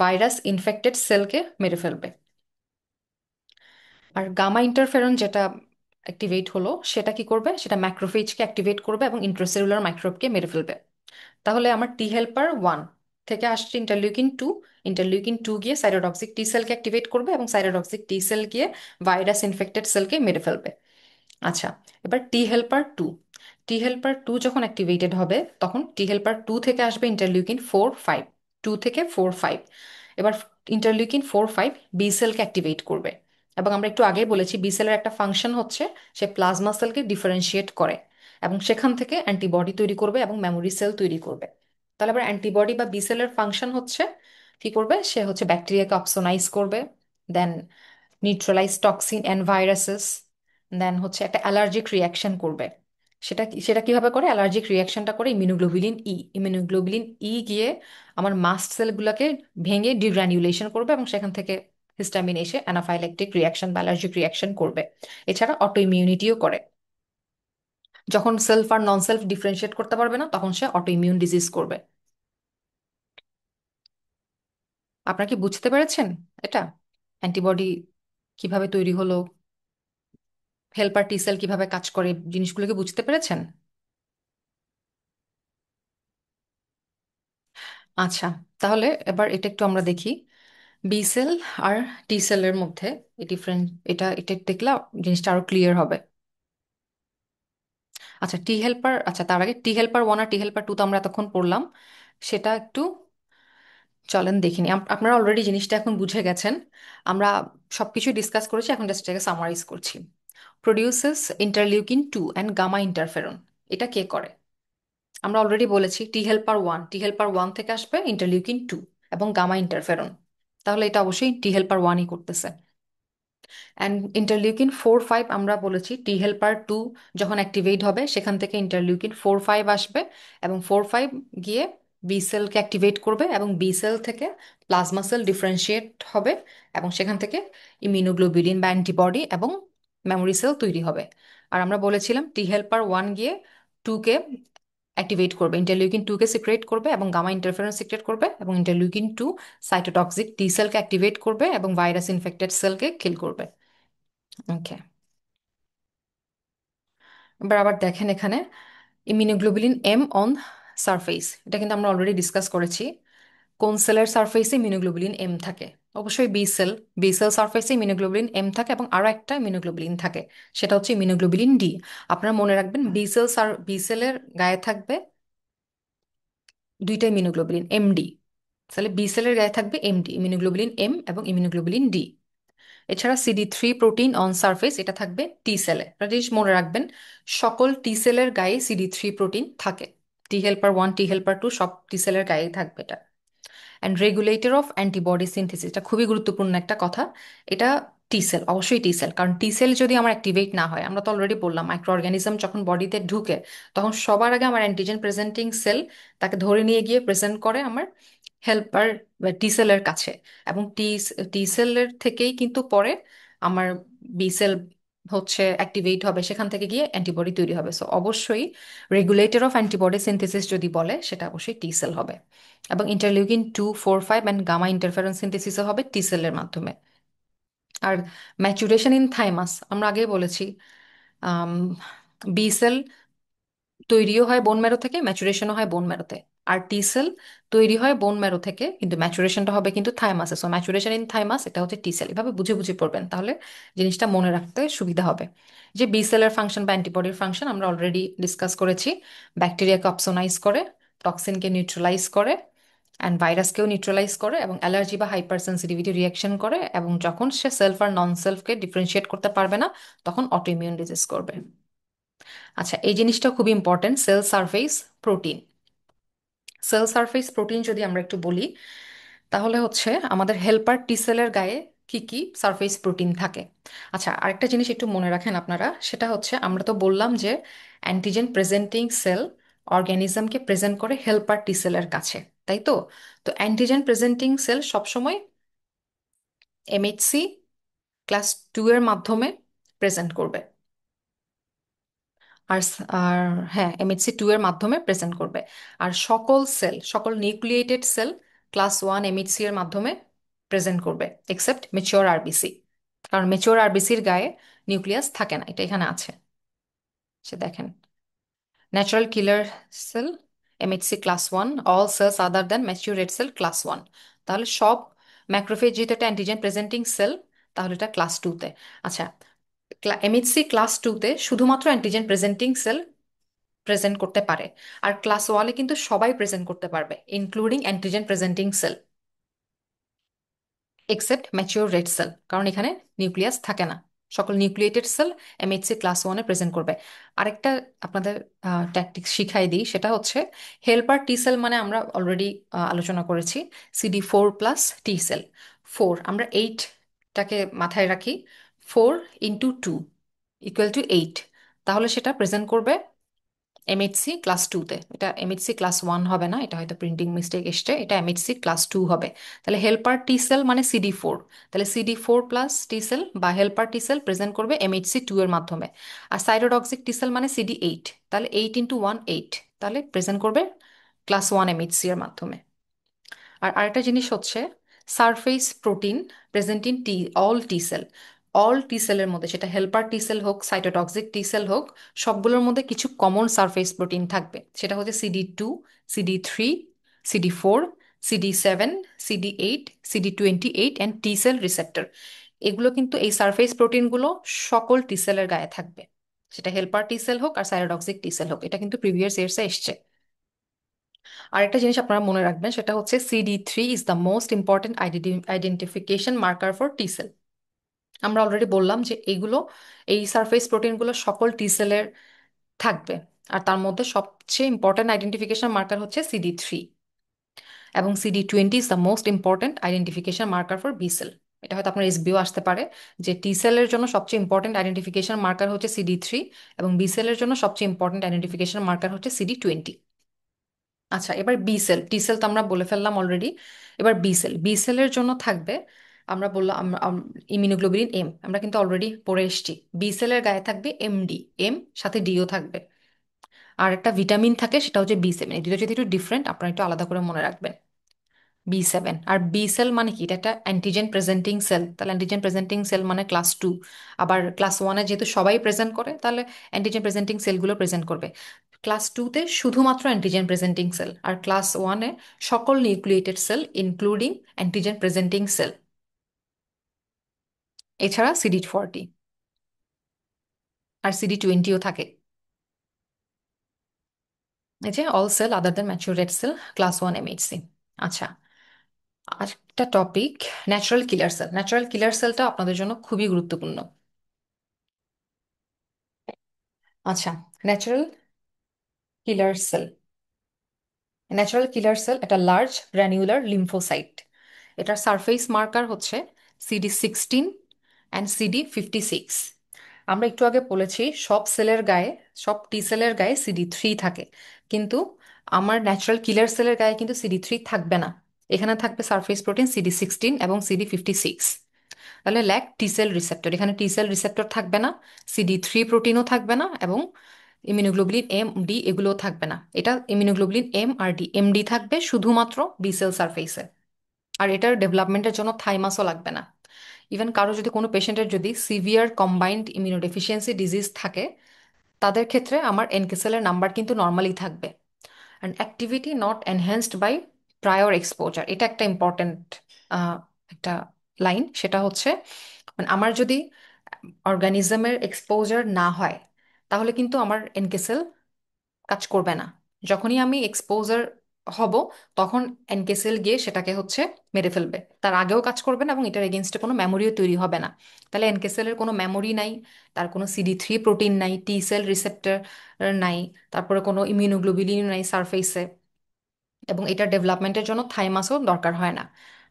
S1: virus infected সেলকে মেরে ফেলবে। আর গামা ইন্টারফেরন যেটা অ্যাক্টিভেট হলো, সেটা কি করবে? সেটা ম্যাক্রোফেজকে অ্যাক্টিভেট করবে এবং ইন্ট্রাসেলুলার মাইক্রোবকে মেরে ফেলবে। তাহলে আমার টি হেল্পার ওয়ান থেকে আসছে ইন্টারলিউকিন টু, ইন্টারলিউকিন টু গিয়ে সাইটোটক্সিক টি সেলকে অ্যাক্টিভেট করবে এবং সাইটোটক্সিক টি সেল গিয়ে ভাইরাস ইনফেক্টেড সেলকে মেরে ফেলবে। আচ্ছা, এবার T helper two, T helper two যখন অ্যাক্টিভেটেড হবে, তখন টি হেল্পার টু থেকে আসবে ইন্টারলিউকিন ফোর ফাইভ, টু থেকে ফোর ফাইভ। এবার ইন্টারলিউকিন ফোর ফাইভ বি সেলকে অ্যাক্টিভেট করবে। এবং আমরা একটু আগেই বলেছি বি সেলের একটা ফাংশন হচ্ছে সে প্লাজমা সেলকে ডিফারেন্সিয়েট করে এবং সেখান থেকে অ্যান্টিবডি তৈরি করবে এবং মেমোরি সেল তৈরি করবে। তাহলে আবার অ্যান্টিবডি বা বি সেলের ফাংশন হচ্ছে কি করবে? সে হচ্ছে ব্যাকটেরিয়াকে অপসোনাইজ করবে, দেন নিউট্রালাইজ টক্সিন অ্যান্ড ভাইরাসেস, দেন হচ্ছে একটা অ্যালার্জিক রিয়াকশন করবে। সেটা কিভাবে করে? অ্যালার্জিক রিয়াকশনটা করে ইমিউনোগ্লোবুলিন ই, ইমিউনোগ্লোবুলিন ই গিয়ে আমার মাস্ট সেলগুলোকে ভেঙে ডিগ্রানুলেশন করবে এবং সেখান থেকে হিস্টামিন এসে অ্যানাফাইল্যাকটিক রিয়াকশন বা অ্যালার্জিক রিয়াকশন করবে। এছাড়া অটো ইমিউনিটিও করে। যখন সেলফ আর নন সেলফ ডিফারেন্সিয়েট করতে পারবে না, তখন সে অটো ইমিউন ডিজিজ করবে। আপনারা কি বুঝতে পেরেছেন এটা? অ্যান্টিবডি কিভাবে তৈরি হলো, হেল্পার টি সেল কিভাবে কাজ করে, জিনিসগুলোকে বুঝতে পেরেছেন? আচ্ছা, তাহলে এবার এটা একটু আমরা দেখি, বি সেল আর টি সেলের মধ্যে এই ডিফারেন্ট, এটা এটা দেখলে জিনিসটা আরো ক্লিয়ার হবে। আচ্ছা, টি হেল্পার, আচ্ছা তার আগে টি হেল্পার ওয়ান আর টি হেল্পার টু তো আমরা এতক্ষণ পড়লাম, সেটা একটু চলেন দেখিনি। আপনারা অলরেডি জিনিসটা এখন বুঝে গেছেন। আমরা সবকিছু ডিসকাস করেছি, এখন জাস্ট এটাকে সামারাইজ করছি। Produces interleukin two and gamma interferon, এটা কে করে? আমরা অলরেডি বলেছি T helper one, T helper one থেকে আসবে ইন্টারলিউকিন টু এবং গামা ইন্টারফেরন। তাহলে এটা অবশ্যই টি হেল্পার ওয়ানই করতেছে। অ্যান্ড ইন্টারলিউকিন ফোর ফাইভ আমরা বলেছি টি হেল্পার টু যখন অ্যাক্টিভেট হবে, সেখান থেকে ইন্টারলিউকিন ফোর ফাইভ আসবে এবং ফোর ফাইভ গিয়ে বি সেলকে অ্যাক্টিভেট করবে এবং বি সেল থেকে প্লাজমা সেল ডিফারেন্সিয়েট হবে এবং সেখান থেকে ইমিউনোগ্লোবুলিন বা অ্যান্টিবডি এবং মেমোরি সেল তৈরি হবে। আর আমরা বলেছিলাম টি হেল্পার ওয়ান গিয়ে টুকে অ্যাক্টিভেট করবে, ইন্টারলিউকিন টুকে সিক্রেট করবে এবং গামা ইন্টারফেরন সিক্রেট করবে এবং ইন্টারলিউকিন টু সাইটোটক্সিক টি সেলকে অ্যাক্টিভেট করবে এবং ভাইরাস ইনফেক্টেড সেলকে কিল করবে। ওকে, এবার আবার দেখেন এখানে ইমিউনোগ্লোবুলিন এম অন সারফেস, এটা কিন্তু আমরা অলরেডি ডিসকাস করেছি। কোন সেলের সারফেসে ইমিউনোগ্লোবুলিন এম থাকে? অবশ্যই বি সেল। বি সেল সারফেসে ইমিউনোগ্লোবুলিন এম থাকে এবং আরো একটা ইমিউনোগ্লোবুলিন থাকে, সেটা হচ্ছে ইমিউনোগ্লোবুলিন ডি। আপনারা মনে রাখবেন বি সেলের গায়ে থাকবে দুইটা ইমিউনোগ্লোবুলিন এমডি। তাহলে বি সেলের গায়ে থাকবে এমডি, ইমিউনোগ্লোবুলিন এম এবং ইমিউনোগ্লোবুলিন ডি। এছাড়া CD three protein on surface, এটা থাকবে টি সেলে। একটা জিনিস মনে রাখবেন, সকল টি সেলের গায়ে সিডি থ্রি প্রোটিন থাকে। টি helper one, T helper two সব টি সেলের গায়ে থাকবে এটা। And regulator of antibody synthesis, এটা খুবই গুরুত্বপূর্ণ একটা কথা। এটা টি সেল, অবশ্যই টি সেল, কারণ টি সেল যদি আমার অ্যাক্টিভেট না হয়, আমরা তো অলরেডি বললাম মাইক্রো অর্গানিজম যখন বডিতে ঢুকে, তখন সবার আগে আমার অ্যান্টিজেন প্রেজেন্টিং সেল তাকে ধরে নিয়ে গিয়ে প্রেজেন্ট করে আমার হেল্পার টি সেলের কাছে। এবং টি সেলের থেকেই কিন্তু পরে আমার বি সেল হচ্ছে অ্যাক্টিভেট হবে, সেখান থেকে গিয়ে অ্যান্টিবডি তৈরি হবে। সো অবশ্যই রেগুলেটর অফ অ্যান্টিবডি সিনথেসিস যদি বলে, সেটা অবশ্যই টি সেল হবে। এবং interleukin two four five and gamma interferon সিনথেসিসও হবে টি সেলের মাধ্যমে। আর ম্যাচুরেশন ইন থাইমাস আমরা আগেই বলেছি, বি সেল তৈরিও হয় বোন ম্যারো থেকে, ম্যাচুরেশনও হয় বোন ম্যারোতে। আর টি সেল তৈরি হয় বোন ম্যারো থেকে, কিন্তু ম্যাচুরেশনটা হবে কিন্তু থাইমাসে। সো ম্যাচুরেশন ইন থাইমাস, এটা হচ্ছে টি সেল। এভাবে বুঝে বুঝে পড়বেন, তাহলে জিনিসটা মনে রাখতে সুবিধা হবে। যে বি সেলের ফাংশন বা অ্যান্টিবডির ফাংশন আমরা অলরেডি ডিসকাস করেছি। ব্যাকটেরিয়াকে অপসোনাইজ করে, টক্সিনকে নিউট্রালাইজ করে, অ্যান্ড ভাইরাসকেও নিউট্রালাইজ করে, এবং অ্যালার্জি বা হাইপার সেন্সিটিভিটি রিয়াকশন করে, এবং যখন সে সেলফ আর নন সেলফকে ডিফারেন্সিয়েট করতে পারবে না, তখন অটোইমিউন ডিজিজ করবে। আচ্ছা, এই জিনিসটা খুব important, cell surface protein. Cell surface protein যদি আমরা একটু বলি, তাহলে হচ্ছে আমাদের হেল্পার টি সেলের গায়ে কি কি সারফেস প্রোটিন থাকে। আচ্ছা, আরেকটা জিনিস একটু মনে রাখেন আপনারা, সেটা হচ্ছে আমরা তো বললাম যে অ্যান্টিজেন প্রেজেন্টিং সেল অর্গ্যানিজমকে প্রেজেন্ট করে হেল্পার টি সেলের কাছে, তাই তো? তো অ্যান্টিজেন প্রেজেন্টিং সেল সবসময় এমএইচসি ক্লাস 2 এর মাধ্যমে প্রেজেন্ট করবে। আর হ্যাঁ, MHC2 এর মাধ্যমে প্রেজেন্ট করবে। আর সকল সেল, সকল নিউক্লিয়েটেড সেল ক্লাস 1 MHC এর মাধ্যমে প্রেজেন্ট করবে, এক্সেপ্ট মেচিওর আরবিসি। কারণ মেচিওর আরবিসির গায়ে নিউক্লিয়াস থাকে না, এটা এখানে আছে, সে দেখেন। Natural killer cell MHC class 1, all cells other than mature red cell class 1। তাহলে সব ম্যাক্রোফেজ যেহেতু একটা অ্যান্টিজেন প্রেজেন্টিং সেল, তাহলে এটা ক্লাস 2-তে। আচ্ছা, MHC class 2-তে শুধুমাত্র অ্যান্টিজেন প্রেজেন্টিং সেল প্রেজেন্ট করতে পারে। আর ক্লাস 1-এ কিন্তু সবাই প্রেজেন্ট করতে পারবে, including antigen presenting cell, except mature red cell, কারণ এখানে নিউক্লিয়াস থাকে না। সকল নিউক্লিয়েটেড সেল MHC class 1-এ প্রেজেন্ট করবে। আরেকটা আপনাদের ট্যাকটিক্স শিখাই দিই, সেটা হচ্ছে হেল্পার টি সেল মানে আমরা অলরেডি আলোচনা করেছি, CD4+ টি সেল। আমরা 8টাকে মাথায় রাখি, 4 × 2 = 8। তাহলে সেটা প্রেজেন্ট করবে MHC class 2-তে। এটা MHC class 1 হবে না, এটা হয়তো প্রিন্টিং মিস্টেক এসছে, এটা MHC class 2 হবে। তাহলে হেল্পার টি সেল মানে CD4, তাহলে CD4+ টি সেল বা হেল্পার টি সেল প্রেজেন্ট করবে MHC2 এর মাধ্যমে। আর সাইটোটক্সিক টি সেল মানে CD8, তাহলে 8 × 1 8, তাহলে প্রেজেন্ট করবে ক্লাস 1 MHC এর মাধ্যমে। আর আরেকটা জিনিস হচ্ছে surface protein present in all T cell. All T সেলের মধ্যে, সেটা হেল্পার টি সেল হোক, সাইটোটক্সিক টি সেল হোক, সবগুলোর মধ্যে কিছু কমন সারফেস প্রোটিন থাকবে। সেটা হচ্ছে CD2, CD3, CD4, CD7, CD8, CD28 and T sell receptor. এগুলো কিন্তু, এই সারফেস প্রোটিনগুলো সকল টি সেলের গায়ে থাকবে, সেটা হেল্পার টি সেল হোক আর সাইটোটক্সিক টি সেল হোক। এটা কিন্তু প্রিভিয়াস ইয়ার্সে এসছে। আরেকটা জিনিস আপনারা মনে রাখবেন, সেটা হচ্ছে CD3 is the most important identification marker for T sell. আমরা অলরেডি বললাম যে এই সারফেস প্রোটিনগুলো সকল টি সেলের থাকবে। আর তার মধ্যে সবচেয়ে ইম্পর্টেন্ট আইডেন্টিফিকেশন মার্কার হচ্ছে CD3, এবং CD20 is the most important identification marker for B cell. এটা হয়তো আপনার এসবিও আসতে পারে, যে টি সেলের জন্য সবচেয়ে ইম্পর্টেন্ট আইডেন্টিফিকেশন মার্কার হচ্ছে CD3, এবং বি সেলের জন্য সবচেয়ে ইম্পর্টেন্ট আইডেন্টিফিকেশন মার্কার হচ্ছে CD20। আচ্ছা, এবার বি সেল, টি সেল তো আমরা বলে ফেললাম অলরেডি। এবার বি সেল, বি সেলের জন্য থাকবে, আমরা বললাম ইমিউনোগ্লোবুলিন এম, আমরা কিন্তু অলরেডি পড়ে এসেছি। বি সেলের গায়ে থাকবে MD, এম সাথে ডিও থাকবে। আর একটা ভিটামিন থাকে, সেটা হচ্ছে B7। এই দুটো যদি একটু ডিফারেন্ট, আপনারা একটু আলাদা করে মনে রাখবেন। B7 আর বি সেল মানে কি, এটা একটা অ্যান্টিজেন প্রেজেন্টিং সেল, তাহলে অ্যান্টিজেন প্রেজেন্টিং সেল মানে ক্লাস 2। আবার ক্লাস 1-এ যেহেতু সবাই প্রেজেন্ট করে, তাহলে অ্যান্টিজেন প্রেজেন্টিং সেলগুলো প্রেজেন্ট করবে। ক্লাস 2-তে শুধুমাত্র অ্যান্টিজেন প্রেজেন্টিং সেল, আর ক্লাস 1-এ সকল nucleated cell including antigen presenting cell, এছাড়া CD40 আর CD20ও থাকে। এই যে all cell other than mature red cell class 1 MHC। আচ্ছা, আরেকটা topic, natural killer cell. Natural killer সেলটা আপনাদের জন্য খুবই গুরুত্বপূর্ণ। আচ্ছা, natural killer cell, natural killer sell একটা লার্জ গ্র্যানিউলার লিম্ফোসাইট। এটার সারফেস মার্কার হচ্ছে CD16 অ্যান্ড CD56। আমরা একটু আগে বলেছি সব সেলের গায়ে, সব টি সেলের গায়ে CD3 থাকে, কিন্তু আমার ন্যাচারাল কিলার সেলের গায়ে কিন্তু CD3 থাকবে না। এখানে থাকবে সারফেস প্রোটিন CD16 এবং CD56। তাহলে ল্যাক টি সেল রিসেপ্টর, এখানে টি সেল রিসেপ্টর থাকবে না, CD3 প্রোটিনও থাকবে না, এবং ইমিউনোগ্লোবুলিন MD এগুলোও থাকবে না। এটা ইমিউনোগ্লোবুলিন MRD থাকবে শুধুমাত্র বি সেল সারফেসে। আর এটার ডেভেলপমেন্টের জন্য থাইমাসও লাগবে না। ইভেন কারো যদি, কোনো পেশেন্টের যদি সিভিয়ার কম্বাইন্ড ইমিউনোডেফিসিয়েন্সি ডিজিজ থাকে, তাদের ক্ষেত্রে আমার NK সেলের নাম্বার কিন্তু নর্মালি থাকবে। Activity not enhanced by prior exposure, এটা একটা ইম্পর্ট্যান্ট একটা লাইন। সেটা হচ্ছে মানে আমার যদি অর্গানিজমের এক্সপোজার না হয় তাহলে কিন্তু আমার এনকে সেল কাজ করবে না। যখনই আমি এক্সপোজার হব তখন এনকে সেল গিয়ে সেটাকে হচ্ছে মেরে ফেলবে, তার আগেও কাজ করবে না এবং এটার এগেনস্টে কোনো মেমোরিও তৈরি হবে না। তাহলে এনকে সেলের কোনো মেমোরি নাই, তার কোনো CD3 প্রোটিন নাই, টি সেল রিসেপ্টর নাই, তারপরে কোনো ইমিউনোগ্লোবুলিন নাই সারফেসে, এবং এটার ডেভেলপমেন্টের জন্য থাইমাসও দরকার হয় না।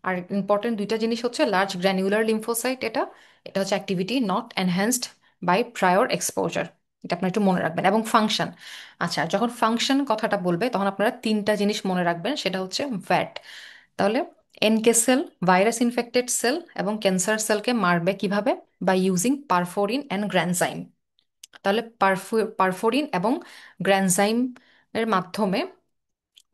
S1: আর ইম্পর্টেন্ট দুইটা জিনিস হচ্ছে লার্জ গ্র্যানুলার লিম্ফোসাইট, এটা এটা হচ্ছে activity not enhanced by prior exposure, এটা আপনার একটু মনে রাখবেন। এবং ফাংশন, আচ্ছা যখন ফাংশন কথাটা বলবে তখন আপনারা তিনটা জিনিস মনে রাখবেন, সেটা হচ্ছে ভ্যাট। তাহলে NK cell virus infected cell এবং ক্যান্সার সেলকে মারবে কিভাবে? By using perforin and granzyme. তাহলে পারফোরিন এবং গ্র্যানজাইম এর মাধ্যমে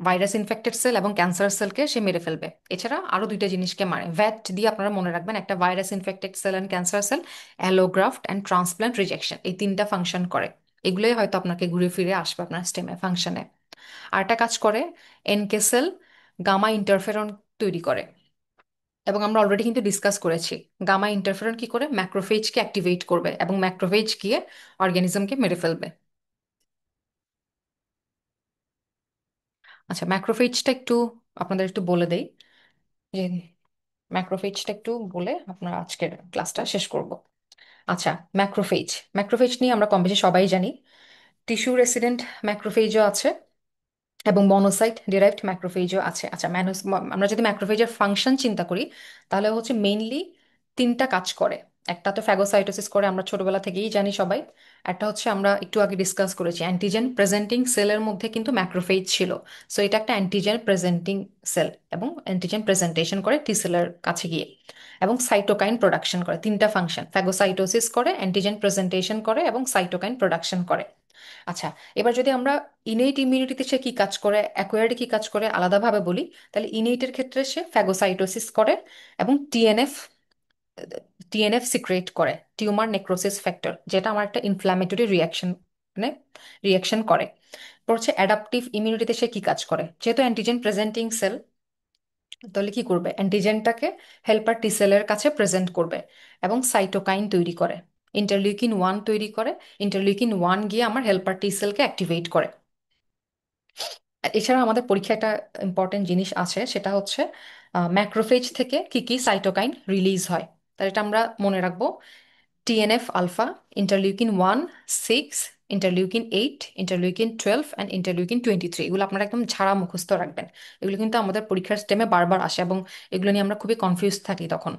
S1: ভাইরাস ইনফেক্টেড সেল এবং ক্যান্সার সেলকে সে মেরে ফেলবে। এছাড়া আরো দুইটা জিনিসকে মারে ভ্যাট দিয়ে, আপনারা মনে রাখবেন একটা virus infected cell and cancer cell, allograft and transplant rejection, এই তিনটা ফাংশন করে। এগুলোই হয়তো আপনাকে ঘুরে ফিরে আসবে আপনার স্টেমে ফাংশনে। আর একটা কাজ করে, এনকে সেল গামা ইন্টারফেরন তৈরি করে, এবং আমরা অলরেডি কিন্তু ডিসকাস করেছি গামা ইন্টারফেরন কি করে ম্যাক্রোফেজকে অ্যাক্টিভেট করবে এবং ম্যাক্রোফেজ গিয়ে অর্গানিজমকে মেরে ফেলবে। আচ্ছা ম্যাক্রোফেজটা একটু আপনাদের একটু বলে দেই, যে ম্যাক্রোফেজটা একটু বলে আপনার আজকের ক্লাসটা শেষ করব। আচ্ছা, ম্যাক্রোফেজ, ম্যাক্রোফেজ নিয়ে আমরা কম বেশি সবাই জানি। টিস্যু রেসিডেন্ট ম্যাক্রোফেজও আছে এবং মনোসাইট ডিরাইভড ম্যাক্রোফেজও আছে। আচ্ছা আমরা যদি ম্যাক্রোফেজের ফাংশন চিন্তা করি তাহলে হচ্ছে মেইনলি তিনটা কাজ করে। একটা তো ফ্যাগোসাইটোসিস করে, আমরা ছোটবেলা থেকেই জানি সবাই। একটা হচ্ছে আমরা একটু আগে ডিসকাস করেছি অ্যান্টিজেন প্রেজেন্টিং সেলের মধ্যে কিন্তু ম্যাক্রোফেজ ছিল। সো এটা একটা অ্যান্টিজেন প্রেজেন্টিং সেল এবং অ্যান্টিজেন প্রেজেন্টেশন করে টি সেলের কাছে গিয়ে, এবং সাইটোকাইন প্রোডাকশন করে। তিনটা ফাংশন, ফ্যাগোসাইটোসিস করে, অ্যান্টিজেন প্রেজেন্টেশন করে এবং সাইটোকাইন প্রোডাকশন করে। আচ্ছা, এবার যদি আমরা ইনেট ইমিউনিটিতে সে কি কাজ করে, অ্যাকোয়ার্ডে কি কাজ করে আলাদাভাবে বলি, তাহলে ইনেটের ক্ষেত্রে সে ফ্যাগোসাইটোসিস করে এবং টিএনএফ টিএনএফ সিক্রেট করে, টিউমার নেক্রোসিস ফ্যাক্টর, যেটা আমার একটা ইনফ্ল্যামেটরি রিয়াকশন মানে রিয়াকশন করে। এরপর হচ্ছে অ্যাডাপটিভ ইমিউনিটিতে সে কি কাজ করে, যেহেতু অ্যান্টিজেন প্রেজেন্টিং সেল, তাহলে কি করবে অ্যান্টিজেনটাকে হেল্পার টি সেলের কাছে প্রেজেন্ট করবে এবং সাইটোকাইন তৈরি করে, ইন্টারলিউকিন 1 তৈরি করে। ইন্টারলিউকিন 1 গিয়ে আমার হেল্পার টি সেলকে অ্যাক্টিভেট করে। এছাড়া আমাদের পরীক্ষায় একটা ইম্পর্টেন্ট জিনিস আছে, সেটা হচ্ছে ম্যাক্রোফেজ থেকে কি কি সাইটোকাইন রিলিজ হয়। তাহলে এটা আমরা মনে রাখবো, TNF alpha, interleukin 1, 6, interleukin 8, interleukin 12 and interleukin 23, এগুলো আপনারা একদম ঝাড়া মুখস্থ রাখবেন। এগুলো কিন্তু আমাদের পরীক্ষার স্টেমে বারবার আসে এবং এগুলো নিয়ে আমরা খুবই কনফিউজ থাকি তখন।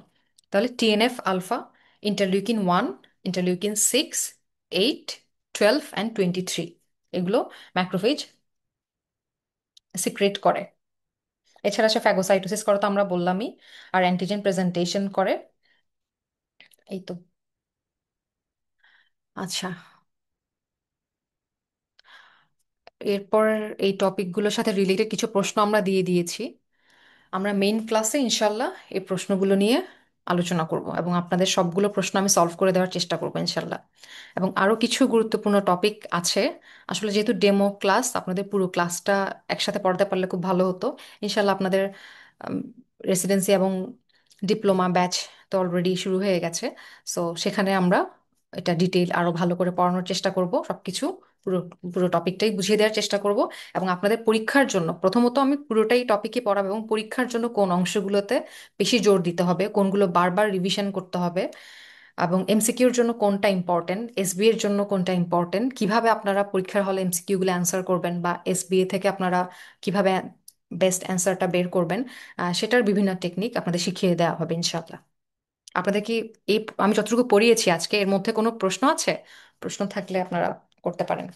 S1: তাহলে TNF alpha, interleukin 1, interleukin 6, 8, 12 and 23, এগুলো ম্যাক্রোফেজ সিক্রেট করে। এছাড়া সে ফ্যাগোসাইটোসিস করে তো আমরা বললামই, আর অ্যান্টিজেন প্রেজেন্টেশন করে। এই তো। আচ্ছা, এরপর এই টপিকগুলোর সাথে রিলেটেড কিছু প্রশ্ন আমরা দিয়ে দিয়েছি। আমরা মেইন ক্লাসে ইনশাল্লাহ এই প্রশ্নগুলো নিয়ে আলোচনা করব এবং আপনাদের সবগুলো প্রশ্ন আমি সলভ করে দেওয়ার চেষ্টা করবো ইনশাল্লাহ। এবং আরও কিছু গুরুত্বপূর্ণ টপিক আছে। আসলে যেহেতু ডেমো ক্লাস, আপনাদের পুরো ক্লাসটা একসাথে পড়াতে পারলে খুব ভালো হতো। ইনশাল্লাহ আপনাদের রেসিডেন্সি এবং ডিপ্লোমা ব্যাচ তো অলরেডি শুরু হয়ে গেছে। সো সেখানে আমরা এটা ডিটেইল আরো ভালো করে পড়ানোর চেষ্টা করব, সবকিছু পুরো পুরো টপিকটাই বুঝিয়ে দেওয়ার চেষ্টা করব। এবং আপনাদের পরীক্ষার জন্য প্রথমত আমি পুরোটাই টপিকে পড়াবো, এবং পরীক্ষার জন্য কোন অংশগুলোতে বেশি জোর দিতে হবে, কোনগুলো বারবার রিভিশন করতে হবে, এবং এমসিকিউর জন্য কোনটা ইম্পর্টেন্ট, এসবিএ এর জন্য কোনটা ইম্পর্টেন্ট, কিভাবে আপনারা পরীক্ষার হলে এমসিকিউ গুলো অ্যান্সার করবেন, বা এসবিএ থেকে আপনারা কিভাবে বেস্ট অ্যান্সারটা বের করবেন, সেটার বিভিন্ন টেকনিক আপনাদের শিখিয়ে দেওয়া হবে ইনশাআল্লাহ। আপনাদের কি এই আমি যতটুকু পড়িয়েছি আজকে এর মধ্যে কোনো প্রশ্ন আছে? প্রশ্ন থাকলে আপনারা করতে পারেন।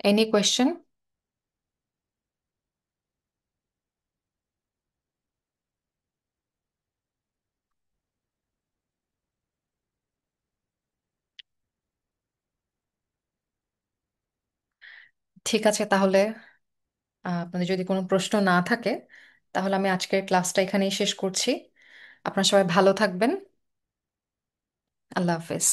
S1: Any question? ঠিক আছে তাহলে। আপনাদের যদি কোনো প্রশ্ন না থাকে তাহলে আমি আজকের ক্লাসটা এখানেই শেষ করছি। আপনারা সবাই ভালো থাকবেন। আল্লাহ হাফেজ।